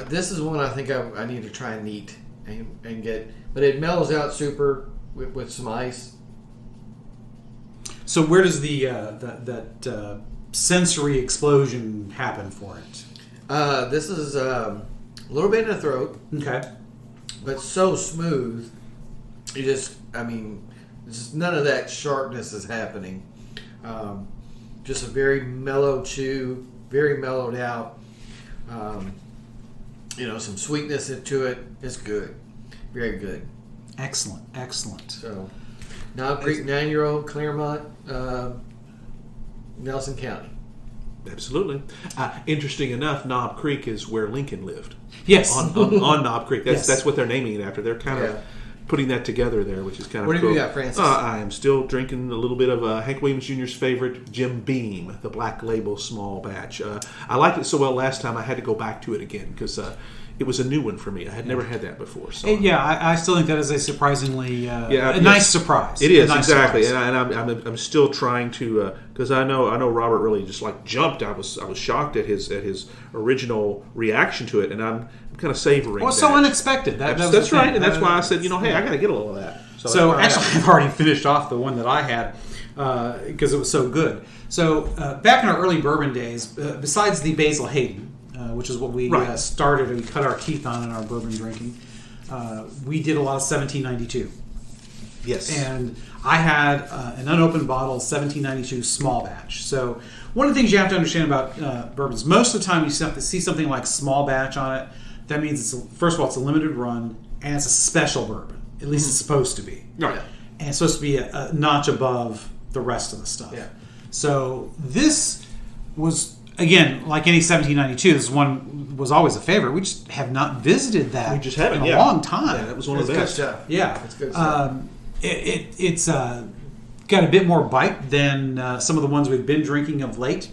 this is one I think I need to try and neat and get. But it mellows out super with some ice. So where does that sensory explosion happen for it? This is a little bit in the throat. Okay. But so smooth. Just none of that sharpness is happening. Just a very mellow chew, very mellowed out. Some sweetness into it. It's good. Very good. Excellent. So, Knob Creek 9-year-old, Claremont, Nelson County. Absolutely. Interesting enough, Knob Creek is where Lincoln lived. Yes. On Knob Creek. Yes. That's what they're naming it after. They're kind of putting that together there, which is kind of What have cool. you got, Francis? I am still drinking a little bit of Hank Williams Jr.'s favorite, Jim Beam, the Black Label small batch. I liked it so well last time I had to go back to it again because it was a new one for me. I had never had that before. So I still think that is a surprisingly nice surprise. It is, nice exactly, surprise. and I'm still trying to because I know Robert really just like jumped. I was shocked at his original reaction to it, and I'm kind of savoring. Well, that. so unexpected. That's right, and that's why I said, hey, I got to get a little of that. So actually, I've already finished off the one that I had because it was so good. So back in our early bourbon days, besides the Basil Hayden, which is what we started and we cut our teeth on in our bourbon drinking, we did a lot of 1792. Yes. And I had an unopened bottle, 1792 small batch. So one of the things you have to understand about bourbons, most of the time you see something like small batch on it, that means first of all, it's a limited run, and it's a special bourbon. At least it's supposed to be. Right. And it's supposed to be a notch above the rest of the stuff. Yeah. So this was, again, like any 1792, this one was always a favorite. We just have not visited that We just haven't, in a long time. Yeah, that was one of the It's best. good stuff. Yeah. It's good stuff. It's got a bit more bite than some of the ones we've been drinking of late,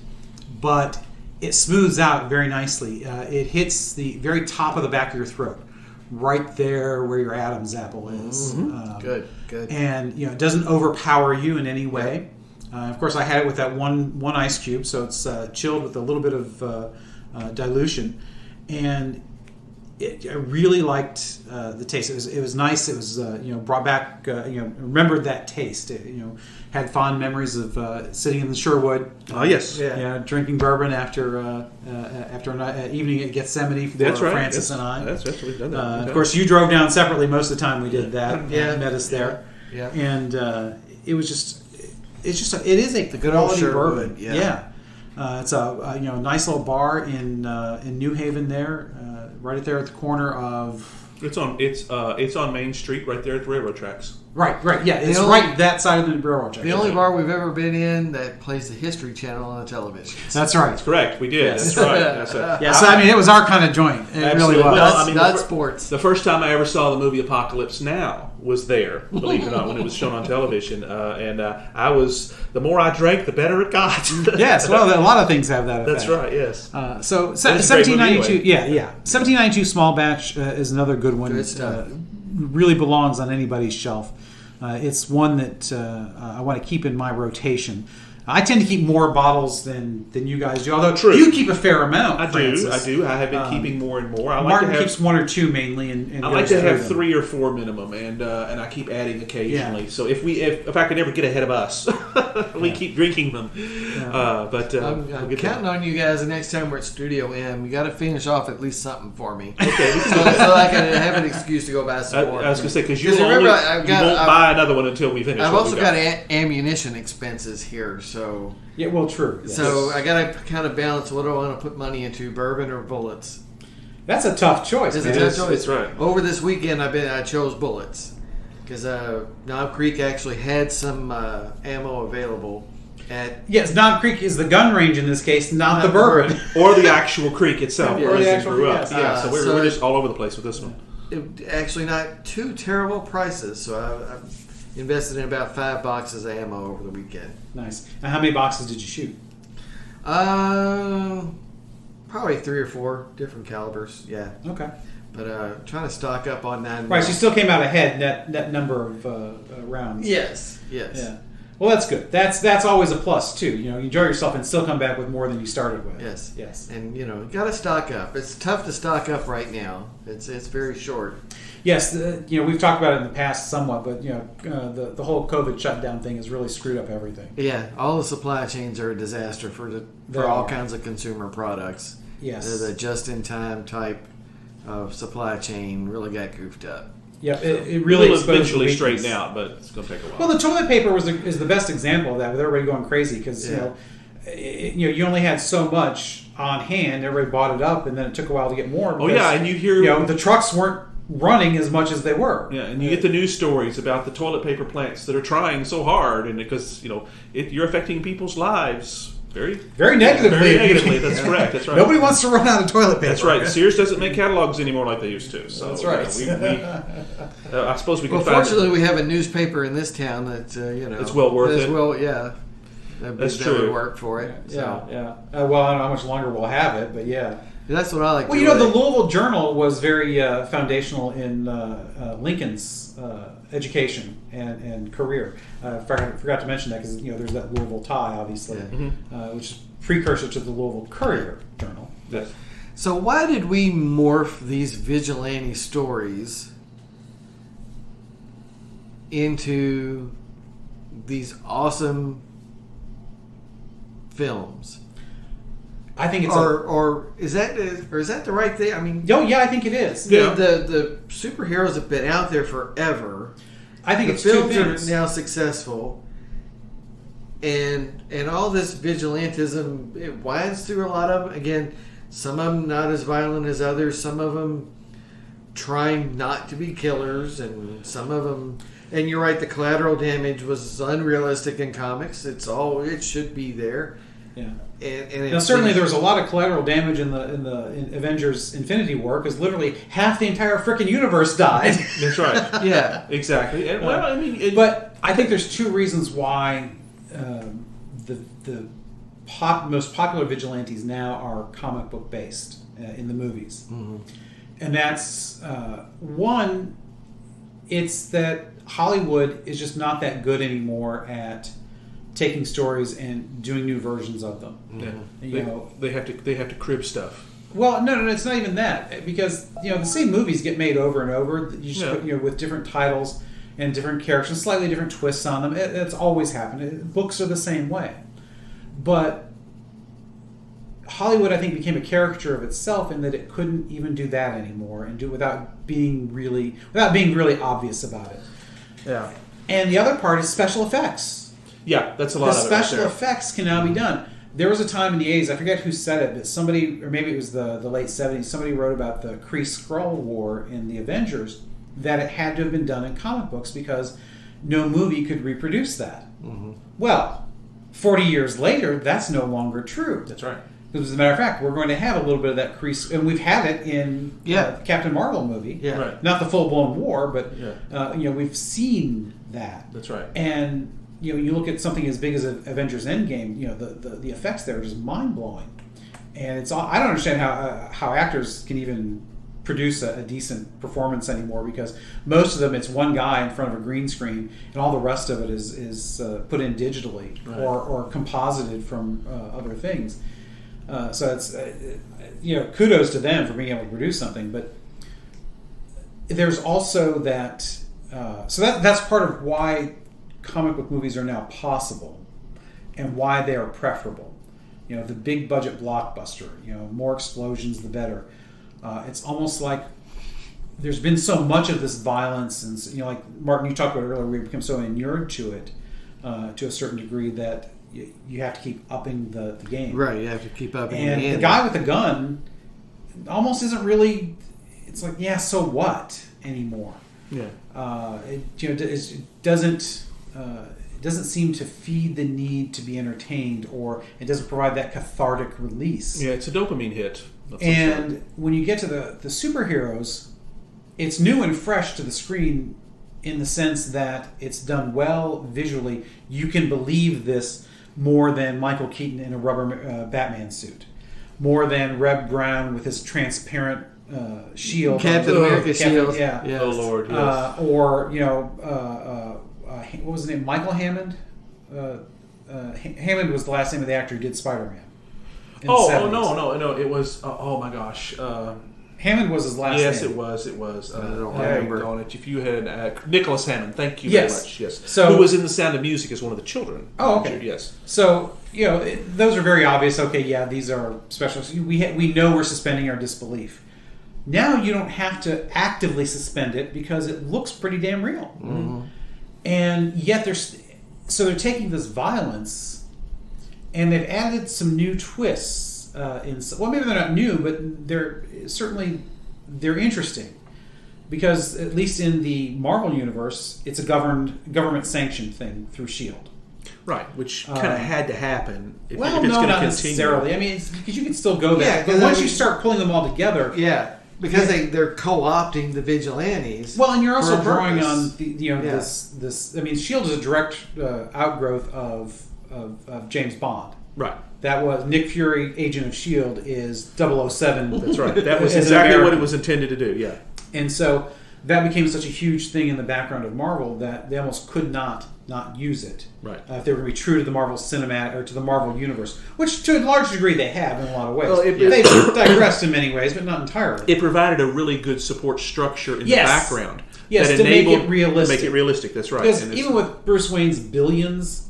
but it smooths out very nicely. It hits the very top of the back of your throat, right there where your Adam's apple is. Mm-hmm. Good. And it doesn't overpower you in any way. Of course, I had it with that one ice cube, so it's chilled with a little bit of dilution, and I really liked the taste. It was nice. It was brought back. Remembered that taste. Had fond memories of sitting in the Sherwood. Oh yes, drinking bourbon after an evening at Gethsemane for Francis and I. That's what we've done that. Of course, you drove down separately most of the time we did that. Met us there. Yeah. And it was just. It is a the good old quality Sherwood. bourbon. Yeah. It's a nice little bar in New Haven there, right there at the corner of. It's on Main Street, right there at the railroad tracks. Right. Yeah, it's right that side of the railroad tracks. The only bar we've ever been in that plays the History Channel on the television. That's right. That's correct. We did. Yes. That's right. That's right. Yeah. So it was our kind of joint. It Absolutely. really was. Well, Not sports. The first time I ever saw the movie Apocalypse Now was there, believe it or not, when it was shown on television. And I was, the more I drank, the better it got. Yes, well, a lot of things have that effect. That's right, yes. So 1792, anyway. 1792 small batch is another good one. Good stuff. Really belongs on anybody's shelf. It's one that I want to keep in my rotation. I tend to keep more bottles than you guys do, although you keep a fair amount. I do. I have been keeping more and more. Martin keeps one or two mainly, and I like to have 3 or 4 minum, and I keep adding occasionally. Yeah. So if I could ever get ahead of us, we keep drinking them. Yeah. I'm counting on you guys. The next time we're at Studio M, you got to finish off at least something for me. Okay, so I can have an excuse to go buy some more. I was going to say because you won't buy another one until we finish. I've also got ammunition expenses here. So yeah, well, true. Yes. So I got to kind of balance what do I want to put money into, bourbon or bullets. That's a tough choice. It's a tough choice. That's right. Over this weekend, I chose bullets because Knob Creek actually had some ammo available. Knob Creek is the gun range in this case, not the bourbon or the actual creek itself, or the actual creek. Yes. Yeah, so we're just all over the place with this one. Actually, not too terrible prices. So I invested in about 5 boxes of ammo over the weekend. Nice. And how many boxes did you shoot? Probably 3 or 4 different calibers. Yeah. Okay. But trying to stock up on 9. Right. So you still came out ahead net number of rounds. Yes. Yeah. Well, that's good. That's always a plus too. You enjoy yourself and still come back with more than you started with. Yes. And you got to stock up. It's tough to stock up right now. It's very short. Yes, we've talked about it in the past somewhat, but the whole COVID shutdown thing has really screwed up everything. Yeah, all the supply chains are a disaster for all kinds of consumer products. Yes, the just-in-time type of supply chain really got goofed up. Yeah, it really will eventually straighten out, but it's going to take a while. Well, the toilet paper is the best example of that, with everybody going crazy because you only had so much on hand. Everybody bought it up, and then it took a while to get more. Because, and you hear the trucks weren't running as much as they were. Yeah, and you get the news stories about the toilet paper plants that are trying so hard, and because you're affecting people's lives very, very negatively. Very negatively. That's correct. That's right. Nobody wants to run out of toilet paper. That's right. Sears doesn't make catalogs anymore like they used to. So that's right. I suppose we can. Fortunately, we have a newspaper in this town that it's well worth it. Well, yeah. That's true. Would work for it. Yeah. Well, I don't know how much longer we'll have it, but yeah. That's what I like. Well, the Louisville Journal was very foundational in Lincoln's education and career. Forgot to mention that because there's that Louisville tie, obviously, which is precursor to the Louisville Courier Journal. Yes. So why did we morph these vigilante stories into these awesome films? I think it's or is that the right thing? I mean, I think it is. The superheroes have been out there forever. I think the films are now successful, and all this vigilantism, it winds through a lot of them. Again, some of them not as violent as others. Some of them trying not to be killers, and some of them. And you're right. The collateral damage was unrealistic in comics. It should be there. Yeah. And now, certainly, there was a lot of collateral damage in the Avengers Infinity War because literally half the entire freaking universe died. That's right. Yeah, exactly. And, but I think there's 2 reasons why the most popular vigilantes now are comic book based in the movies, and that's one. It's that Hollywood is just not that good anymore at taking stories and doing new versions of them. Yeah. They have to crib stuff. Well, no, it's not even that, because the same movies get made over and over. You just with different titles and different characters, slightly different twists on them. It's always happened. Books are the same way, but Hollywood, I think, became a caricature of itself in that it couldn't even do that anymore and do it without being really obvious about it. Yeah. And the other part is special effects. Yeah, that's a lot of it. The special effects can now be done. There was a time in the 80s, I forget who said it, but somebody, or maybe it was the late 70s, somebody wrote about the Kree-Skrull War in the Avengers, that it had to have been done in comic books because no movie could reproduce that. Mm-hmm. Well, 40 years later, that's no longer true. That's right. Because as a matter of fact, we're going to have a little bit of that Kree, and we've had it in the Captain Marvel movie. Yeah. Right. Not the full-blown war, but we've seen that. That's right. And you look at something as big as Avengers Endgame. The effects there are just mind blowing, and it's all, I don't understand how actors can even produce a decent performance anymore, because most of them it's one guy in front of a green screen, and all the rest of it is put in digitally or composited from other things. So it's kudos to them for being able to produce something, but there's also that. So that's part of why comic book movies are now possible and why they are preferable. The big budget blockbuster, more explosions the better. It's almost like there's been so much of this violence, and like Martin, you talked about earlier, we've become so inured to it to a certain degree that you have to keep upping the game. Right, you have to keep upping and the guy with the gun almost isn't really, it's like, yeah, so what anymore. Yeah. It doesn't seem to feed the need to be entertained, or it doesn't provide that cathartic release. Yeah, it's a dopamine hit. And when you get to the superheroes, it's new and fresh to the screen in the sense that it's done well visually. You can believe this more than Michael Keaton in a rubber Batman suit, more than Reb Brown with his transparent shield, Captain America shield. Yeah. Yes. Oh Lord. Yes. Or what was his name? Michael Hammond. Hammond was the last name of the actor who did Spider-Man. No! It was. Oh my gosh. Hammond was his last name. Yes, it was. I don't remember. On it. If you had Nicholas Hammond, thank you very much. Yes. So, who was in The Sound of Music as one of the children? Oh, okay. Yes. So those are very obvious. Okay, yeah, these are special. We know we're suspending our disbelief. Now you don't have to actively suspend it because it looks pretty damn real. Mm-hmm. And yet they're taking this violence and they've added some new twists. Maybe they're not new, but they're interesting, because at least in the Marvel universe, it's a government sanctioned thing through S.H.I.E.L.D. Right, which kind of had to happen if it's no, going to not continue. necessarily. I mean, because you can still go there, but once you start pulling them all together, because they're co-opting the vigilantes. Well, and you're also drawing on this. I mean, S.H.I.E.L.D. is a direct outgrowth of James Bond. Right. That was Nick Fury, agent of S.H.I.E.L.D., is 007. That's right. That was exactly what it was intended to do, yeah. And so that became such a huge thing in the background of Marvel that they almost could not use it. Right. If they were going to be true to the Marvel cinematic, or to the Marvel universe, which to a large degree they have in a lot of ways. Well, they've digressed in many ways, but not entirely. It provided a really good support structure in the background. Yes, that to make enabled, it realistic. To make it realistic, that's right. Because even with Bruce Wayne's billions,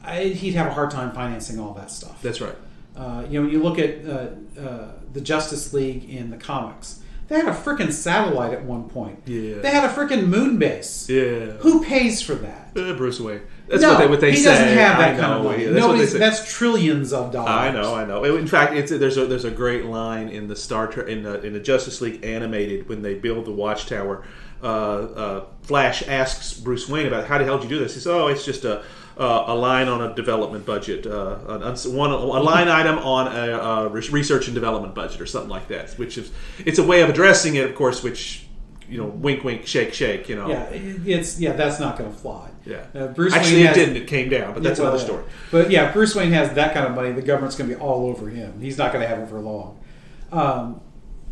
he'd have a hard time financing all that stuff. That's right. When you look at the Justice League in the comics, they had a freaking satellite at one point. Yeah. They had a freaking moon base. Yeah. Who pays for that? Bruce Wayne. That's what they he say. Doesn't have that kind of money. Yeah, that's trillions of dollars. I know. In fact, there's a great line in the Star Trek in the Justice League animated when they build the Watchtower. Flash asks Bruce Wayne about how the hell did you do this. He says, "Oh, it's just a line on a development budget, a line item on a research and development budget, or something like that." Which is, it's a way of addressing it, of course. Which, wink, wink, shake, shake. Yeah, that's not going to fly. Yeah, Bruce actually, Wayne it didn't. It came down, but that's another story. But yeah, Bruce Wayne has that kind of money. The government's going to be all over him. He's not going to have it for long.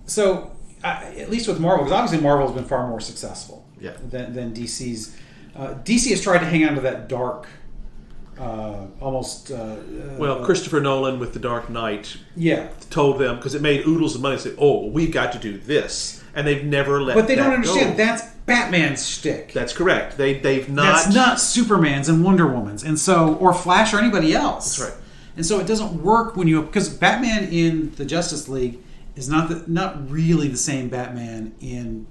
So, at least with Marvel, because obviously Marvel has been far more successful than DC's. DC has tried to hang on to that dark almost. Well, Christopher Nolan with The Dark Knight Yeah. told them, because it made oodles of money, said, "Oh, we've got to do this," and they've never let. But they don't that understand go. that's Batman's shtick. That's correct. They've not. That's not Superman's and Wonder Woman's, and so or Flash or anybody else. That's right. And so it doesn't work when you because Batman in the Justice League is not really the same Batman in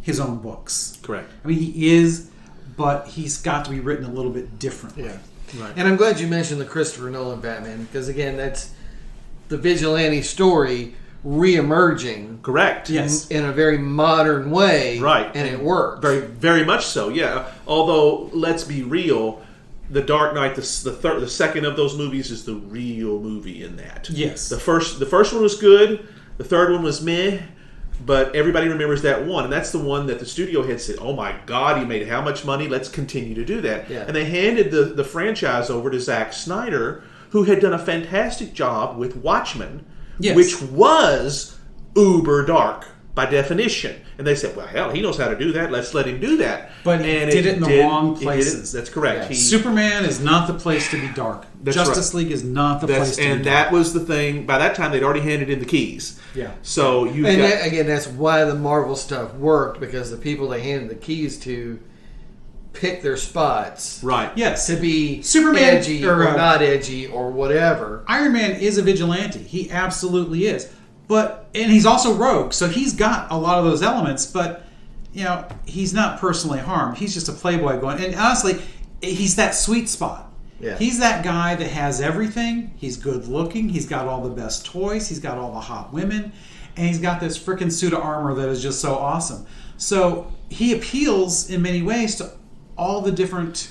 his own books. Correct. I mean, he is, but he's got to be written a little bit differently. Yeah. Right. And I'm glad you mentioned the Christopher Nolan Batman because again, that's the vigilante story re-emerging. Correct. Yes. In a very modern way. Right. And it works. Very, very much so. Yeah. Although, let's be real, The Dark Knight, the second of those movies, is the real movie in that. Yes. The first one was good. The third one was meh. But everybody remembers that one, and that's the one that the studio head said, "Oh my God, he made how much money? Let's continue to do that." Yeah. And they handed the franchise over to Zack Snyder, who had done a fantastic job with Watchmen, Yes. which was uber dark by definition. And they said, "Well, hell, he knows how to do that. Let's let him do that." But he did it in the wrong places. That's correct. Yeah. Superman is not the place to be dark. That's Justice League is not the place to be dark. And that was the thing. By that time, they'd already handed in the keys. Yeah. So you And got that, again, that's why the Marvel stuff worked because the people they handed the keys to pick their spots right. Yes. to be Superman edgy or not edgy or whatever. Iron Man is a vigilante. He absolutely is. And he's also rogue, so he's got a lot of those elements, but he's not personally harmed. He's just a playboy going. And honestly, he's that sweet spot. Yeah. He's that guy that has everything. He's good looking. He's got all the best toys. He's got all the hot women. And he's got this freaking suit of armor that is just so awesome. So he appeals in many ways to all the different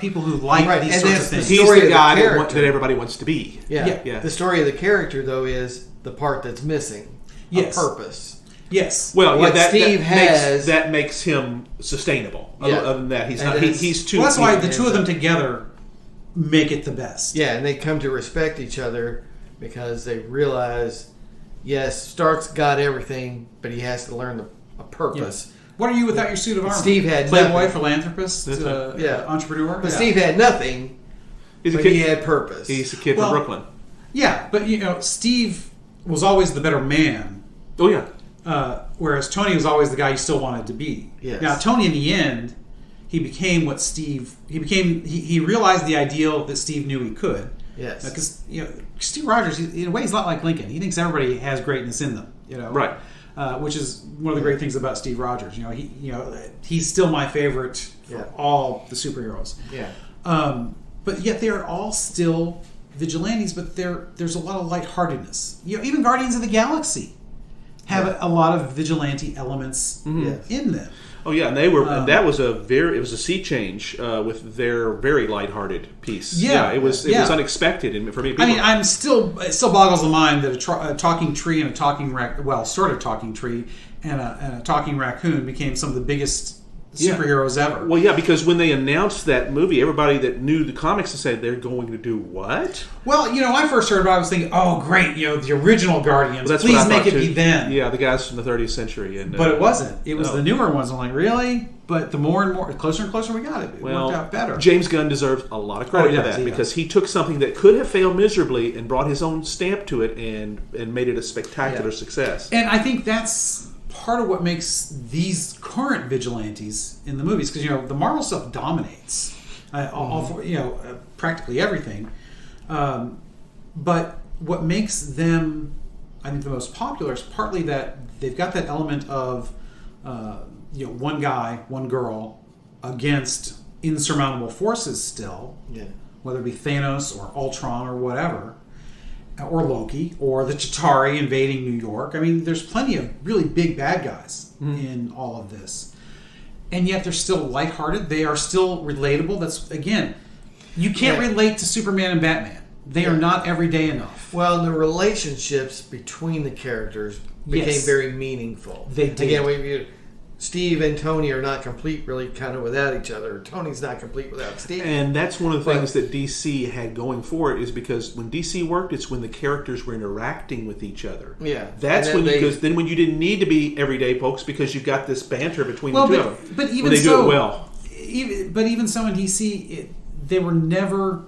people who like these And sorts that's of the things. He's story the of the guy character. that everybody wants to be. Yeah. The story of the character, though, is the part that's missing. Yes. A purpose. Yes. Well, What that Steve has- that makes him sustainable. Yeah. Other than that, he's And not. it's- He's too. Well, that's why he- the two of them together make it the best. Yeah, and they come to respect each other because they realize, yes, Stark's got everything, but he has to learn a purpose. Yes. What are you without your suit of armor? Steve had Playboy, nothing. philanthropist, That's right. entrepreneur. But Steve had nothing, He's a but kid. he had purpose. He's a kid Well, from Brooklyn. Yeah, but Steve was always the better man, Oh yeah. whereas Tony was always the guy you still wanted to be. Yes. Now Tony, in the end, he became what Steve. He became. He realized the ideal that Steve knew he could. Yes. Because Steve Rogers, in a way, he's not like Lincoln. He thinks everybody has greatness in them. Right. Which is one of the great things about Steve Rogers. He's still my favorite for all the superheroes. Yeah. But yet they're all still vigilantes. But there's a lot of lightheartedness. Even Guardians of the Galaxy have a lot of vigilante elements in them. Oh yeah, and they were. And that was it was a sea change with their very lighthearted piece. Yeah, it was unexpected, and for me, people, I mean, it still boggles the mind that a talking tree and a talking sort of talking tree and a talking raccoon became some of the biggest superheroes ever. Well, yeah, because when they announced that movie, everybody that knew the comics said they're going to do what? Well, when I first heard about it, I was thinking, oh, great, the original Guardians. Well, Please what I make thought it too. be them. Yeah, the guys from the 30th century. But it wasn't. It was the newer ones. I'm like, really? But the more and more, closer and closer we got it worked out better. James Gunn deserves a lot of credit for that because he took something that could have failed miserably and brought his own stamp to it and made it a spectacular success. And I think that's part of what makes these current vigilantes in the movies, because the Marvel stuff dominates practically everything. But what makes them, I think, the most popular is partly that they've got that element of one guy, one girl against insurmountable forces still, whether it be Thanos or Ultron or whatever, or Loki, or the Chitauri invading New York. I mean, there's plenty of really big bad guys in all of this. And yet they're still lighthearted. They are still relatable. That's, again, you can't relate to Superman and Batman. They are not everyday enough. Well, the relationships between the characters became very meaningful. They did. Again, Steve and Tony are not complete, really, kind of without each other. Tony's not complete without Steve. And that's one of the things that DC had going for it, is because when DC worked, it's when the characters were interacting with each other. Yeah. That's when when you didn't need to be everyday folks because you've got this banter between the two of them. But even when they so, do it well. But even so in DC, they were never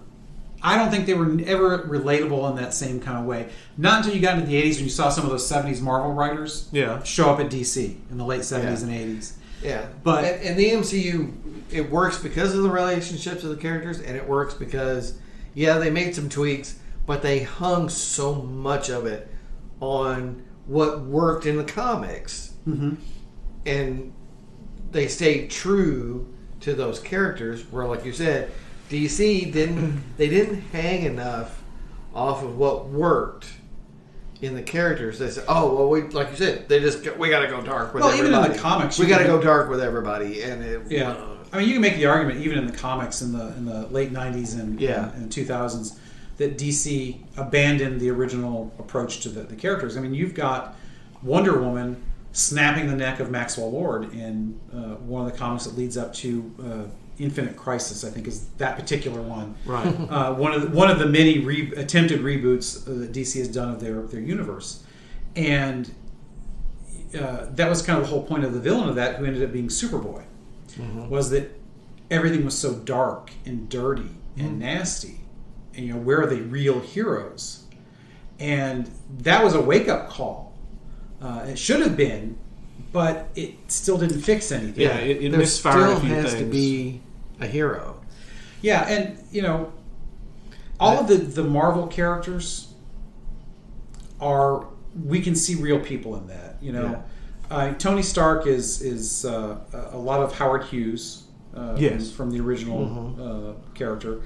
I don't think they were ever relatable in that same kind of way. Not until you got into the 80s when you saw some of those 70s Marvel writers show up at DC in the late 70s and 80s. Yeah. But and the MCU, it works because of the relationships of the characters, and it works because, they made some tweaks, but they hung so much of it on what worked in the comics. Mm-hmm. And they stayed true to those characters, where, like you said, DC didn't hang enough off of what worked in the characters. They said, like you said, we got to go dark with everybody. Even in the comics, we got to go dark with everybody, and I mean, you can make the argument even in the comics in the late 90s and 2000s that DC abandoned the original approach to the characters. I mean, you've got Wonder Woman snapping the neck of Maxwell Lord in one of the comics that leads up to Infinite Crisis, I think, is that particular one. Right. One of the many attempted reboots that DC has done of their universe, and that was kind of the whole point of the villain of that, who ended up being Superboy, was that everything was so dark and dirty and nasty, and where are the real heroes? And that was a wake up call. It should have been, but it still didn't fix anything. Yeah, it there misfired still a few has things. to be a hero. Yeah, and all of the Marvel characters we can see real people in that. Tony Stark is a lot of Howard Hughes from the original character.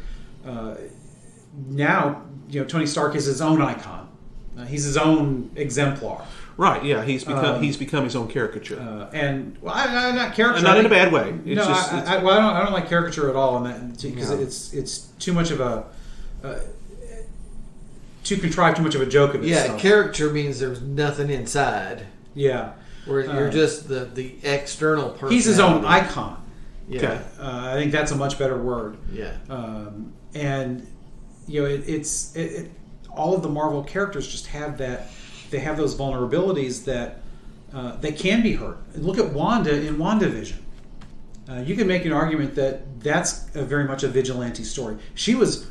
Now, Tony Stark is his own icon. He's his own exemplar. Right, yeah, he's become his own caricature, I'm not caricature, not in a bad way. It's I don't like caricature at all, because it's too much of a too contrived, too much of a joke of itself. Yeah, caricature means there's nothing inside. Yeah, where you're just the external person. He's his own icon. Yeah, okay. I think that's a much better word. Yeah, and it's all of the Marvel characters just have that. They have those vulnerabilities that they can be hurt. Look at Wanda in WandaVision. You can make an argument that that's very much a vigilante story. She was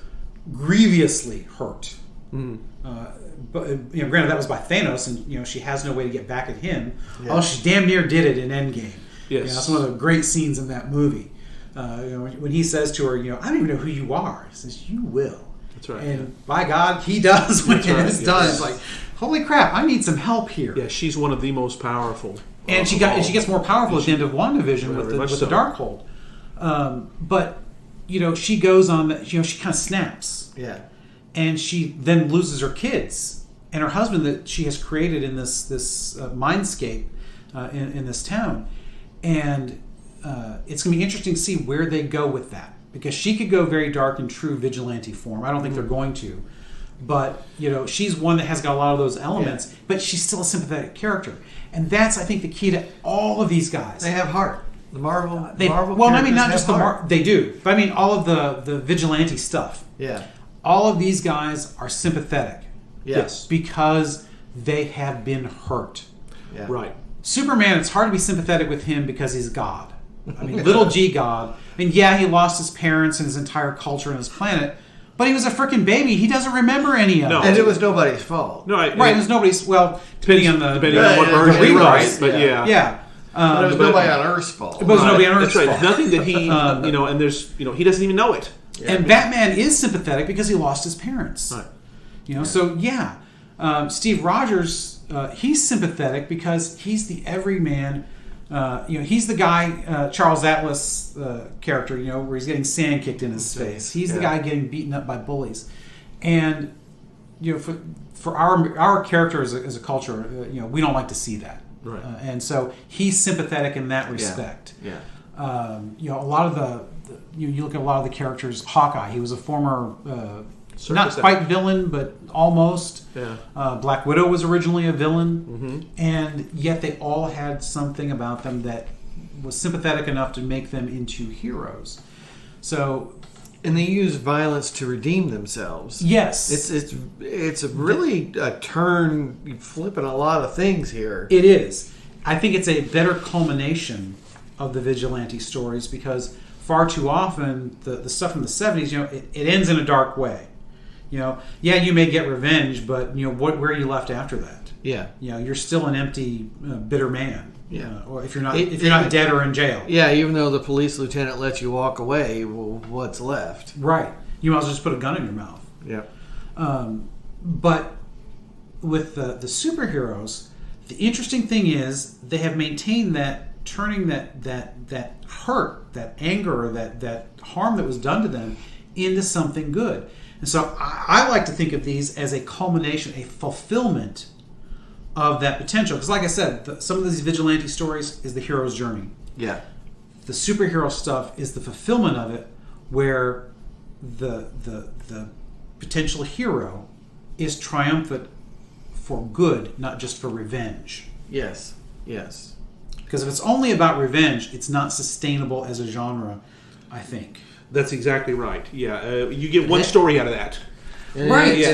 grievously hurt. But granted, that was by Thanos, and she has no way to get back at him. Yeah. Oh, she damn near did it in Endgame. Yes, that's one of the great scenes in that movie. When he says to her, "I don't even know who you are," he says, "You will." That's right. And by God, he does when it's done. It's like, holy crap! I need some help here. Yeah, she's one of the most powerful. And she gets more powerful at the end of WandaVision with the Darkhold. But she goes on. She kind of snaps. Yeah. And she then loses her kids and her husband that she has created in this mindscape in this town, and it's going to be interesting to see where they go with that, because she could go very dark in true vigilante form. I don't think they're going to. But, she's one that has got a lot of those elements, but she's still a sympathetic character. And that's, I think, the key to all of these guys. They have heart. The Marvel well, I mean, not just they do. But I mean, all of the vigilante stuff. Yeah. All of these guys are sympathetic. Yes. Because they have been hurt. Yeah. Right. Superman, it's hard to be sympathetic with him because he's God. I mean, little G God. And he lost his parents and his entire culture and his planet. But he was a freaking baby. He doesn't remember any of it. And it was nobody's fault. Right, it was nobody's... Well, depending on what version the you write. rewrite. But yeah. But it was nobody on Earth's fault. It was nobody on Earth's fault. That's right. Nothing that he... and there's... he doesn't even know it. Yeah. And Batman is sympathetic because he lost his parents. Right. So Steve Rogers, he's sympathetic because he's the everyman. He's the guy, Charles Atlas character, where he's getting sand kicked in his face. He's the guy getting beaten up by bullies. And, for our character as a culture, we don't like to see that. Right. And so he's sympathetic in that respect. Yeah. A lot of you look at a lot of the characters. Hawkeye, he was a former not quite villain, but almost. Yeah. Black Widow was originally a villain, and yet they all had something about them that was sympathetic enough to make them into heroes. So, and they use violence to redeem themselves. Yes, it's really a turn, flipping a lot of things here. It is. I think it's a better culmination of the vigilante stories, because far too often the stuff from the 70s, it ends in a dark way. You may get revenge, but where are you left after that? Yeah. You're still an empty, bitter man. Yeah. Or if you're not dead or in jail. Yeah, even though the police lieutenant lets you walk away, well, what's left? Right. You might as well just put a gun in your mouth. Yeah. But with the superheroes, the interesting thing is they have maintained that turning that hurt, that anger, that harm that was done to them into something good. And so I like to think of these as a culmination, a fulfillment of that potential. Because like I said, some of these vigilante stories is the hero's journey. Yeah. The superhero stuff is the fulfillment of it, where the potential hero is triumphant for good, not just for revenge. Yes. Yes. Because if it's only about revenge, it's not sustainable as a genre, I think. That's exactly right. Yeah, you get one story out of that. Right. Yeah,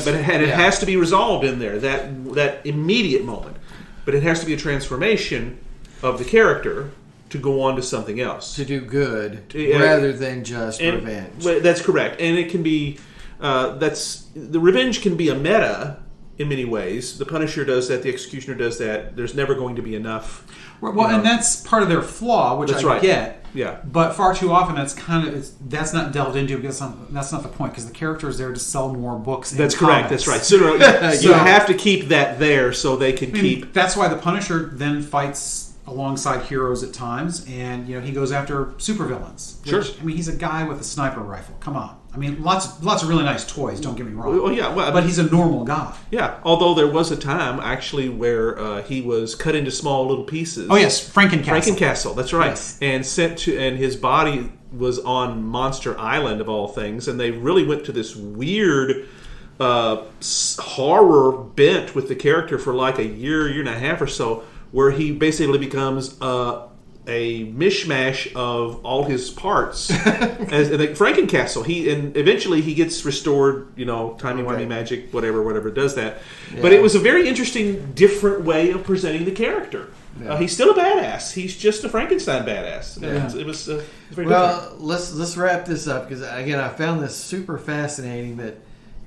but it has to be resolved in there, that immediate moment. But it has to be a transformation of the character to go on to something else. To do good rather than just revenge. That's correct. And it can be, the revenge can be a meta in many ways. The Punisher does that, the Executioner does that. There's never going to be enough. Well, and that's part of their flaw, which I get. Yeah. But far too often that's not delved into because that's not the point, because the character is there to sell more books. That's correct. That's right. So you have to keep that there so they can keep. That's why the Punisher then fights alongside heroes at times, and he goes after supervillains. Sure. He's a guy with a sniper rifle. Come on. Lots of really nice toys. Don't get me wrong. Well, yeah, but he's a normal guy. Yeah. Although there was a time actually where he was cut into small little pieces. Oh yes, Frankencastle. That's right. Yes. And sent to, and his body was on Monster Island of all things, and they really went to this weird horror bent with the character for like a year and a half or so, where he basically becomes a mishmash of all his parts. As Frankencastle. And eventually he gets restored, timey-wimey magic, whatever does that. Yeah. But it was a very interesting, different way of presenting the character. Yeah. He's still a badass. He's just a Frankenstein badass. Yeah. It was very different. Let's wrap this up, because again, I found this super fascinating that,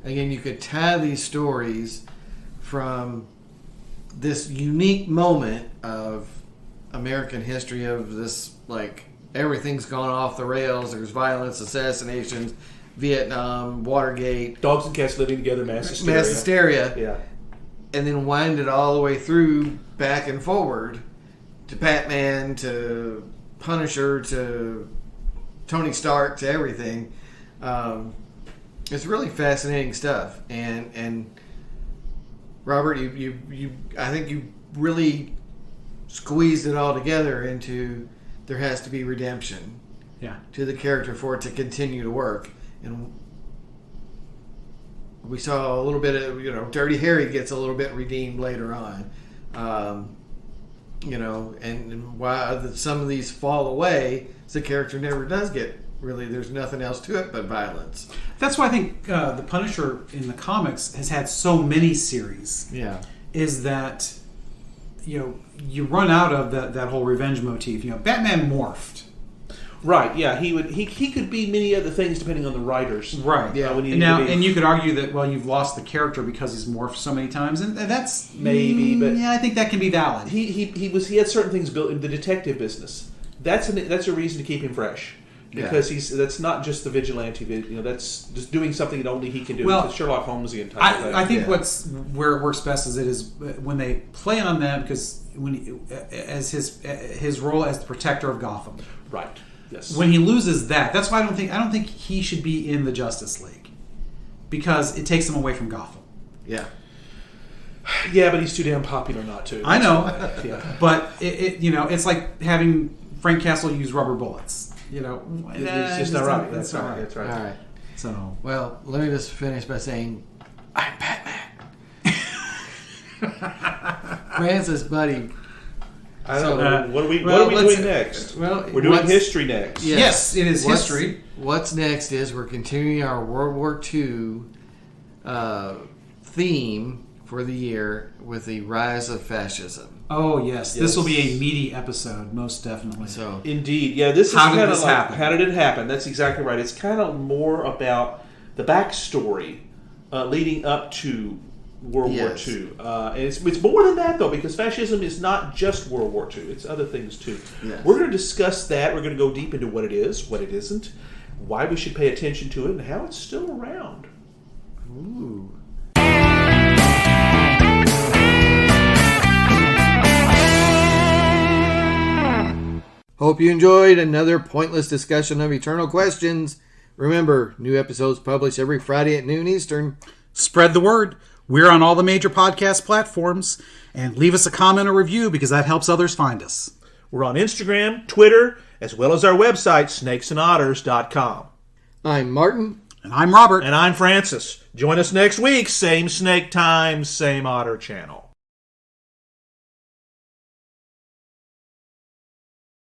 again, you could tie these stories from this unique moment of American history of this, like, everything's gone off the rails. There's violence, assassinations, Vietnam, Watergate, dogs and cats living together, mass hysteria. Yeah, and then wind it all the way through, back and forward, to Batman, to Punisher, to Tony Stark, to everything. It's really fascinating stuff, and Robert, I think you really squeezed it all together into there has to be redemption to the character for it to continue to work. And we saw a little bit of, Dirty Harry gets a little bit redeemed later on. And why some of these fall away, the character never does get, really, there's nothing else to it but violence. That's why I think the Punisher in the comics has had so many series. Yeah. Is that you run out of that whole revenge motif. Batman morphed. Right. Yeah. He could be many other things depending on the writers. Right. Yeah. And you could argue that you've lost the character because he's morphed so many times, and that's maybe. But I think that can be valid. He had certain things built in the detective business. That's a reason to keep him fresh. Because that's not just the vigilante, that's just doing something that only he can do. Well, Sherlock Holmes the entire thing. I think where it works best is when they play on that, because as his role as the protector of Gotham. Right. Yes. When he loses that's why I don't think he should be in the Justice League, because it takes him away from Gotham. Yeah. Yeah, but he's too damn popular not to. I know. Yeah. But it's like having Frank Castle use rubber bullets. It's just not right. That's right. That's right. All right. So, well, let me just finish by saying, I'm Batman. Francis, buddy. I don't know. What are we doing next? Well, we're doing history next. Yes, it is history. What's next is we're continuing our World War II theme for the year with the rise of fascism. Oh yes, this will be a meaty episode, most definitely. So indeed, yeah. This is kind of like, how did it happen? That's exactly right. It's kind of more about the backstory leading up to World Yes. War II. And it's more than that, though, because fascism is not just World War II. It's other things, too. Yes. We're going to discuss that. We're going to go deep into what it is, what it isn't, why we should pay attention to it, and how it's still around. Ooh. Hope you enjoyed another pointless discussion of eternal questions. Remember, new episodes published every Friday at noon Eastern. Spread the word. We're on all the major podcast platforms. And leave us a comment or review because that helps others find us. We're on Instagram, Twitter, as well as our website, snakesandotters.com. I'm Martin. And I'm Robert. And I'm Francis. Join us next week, same snake time, same otter channel.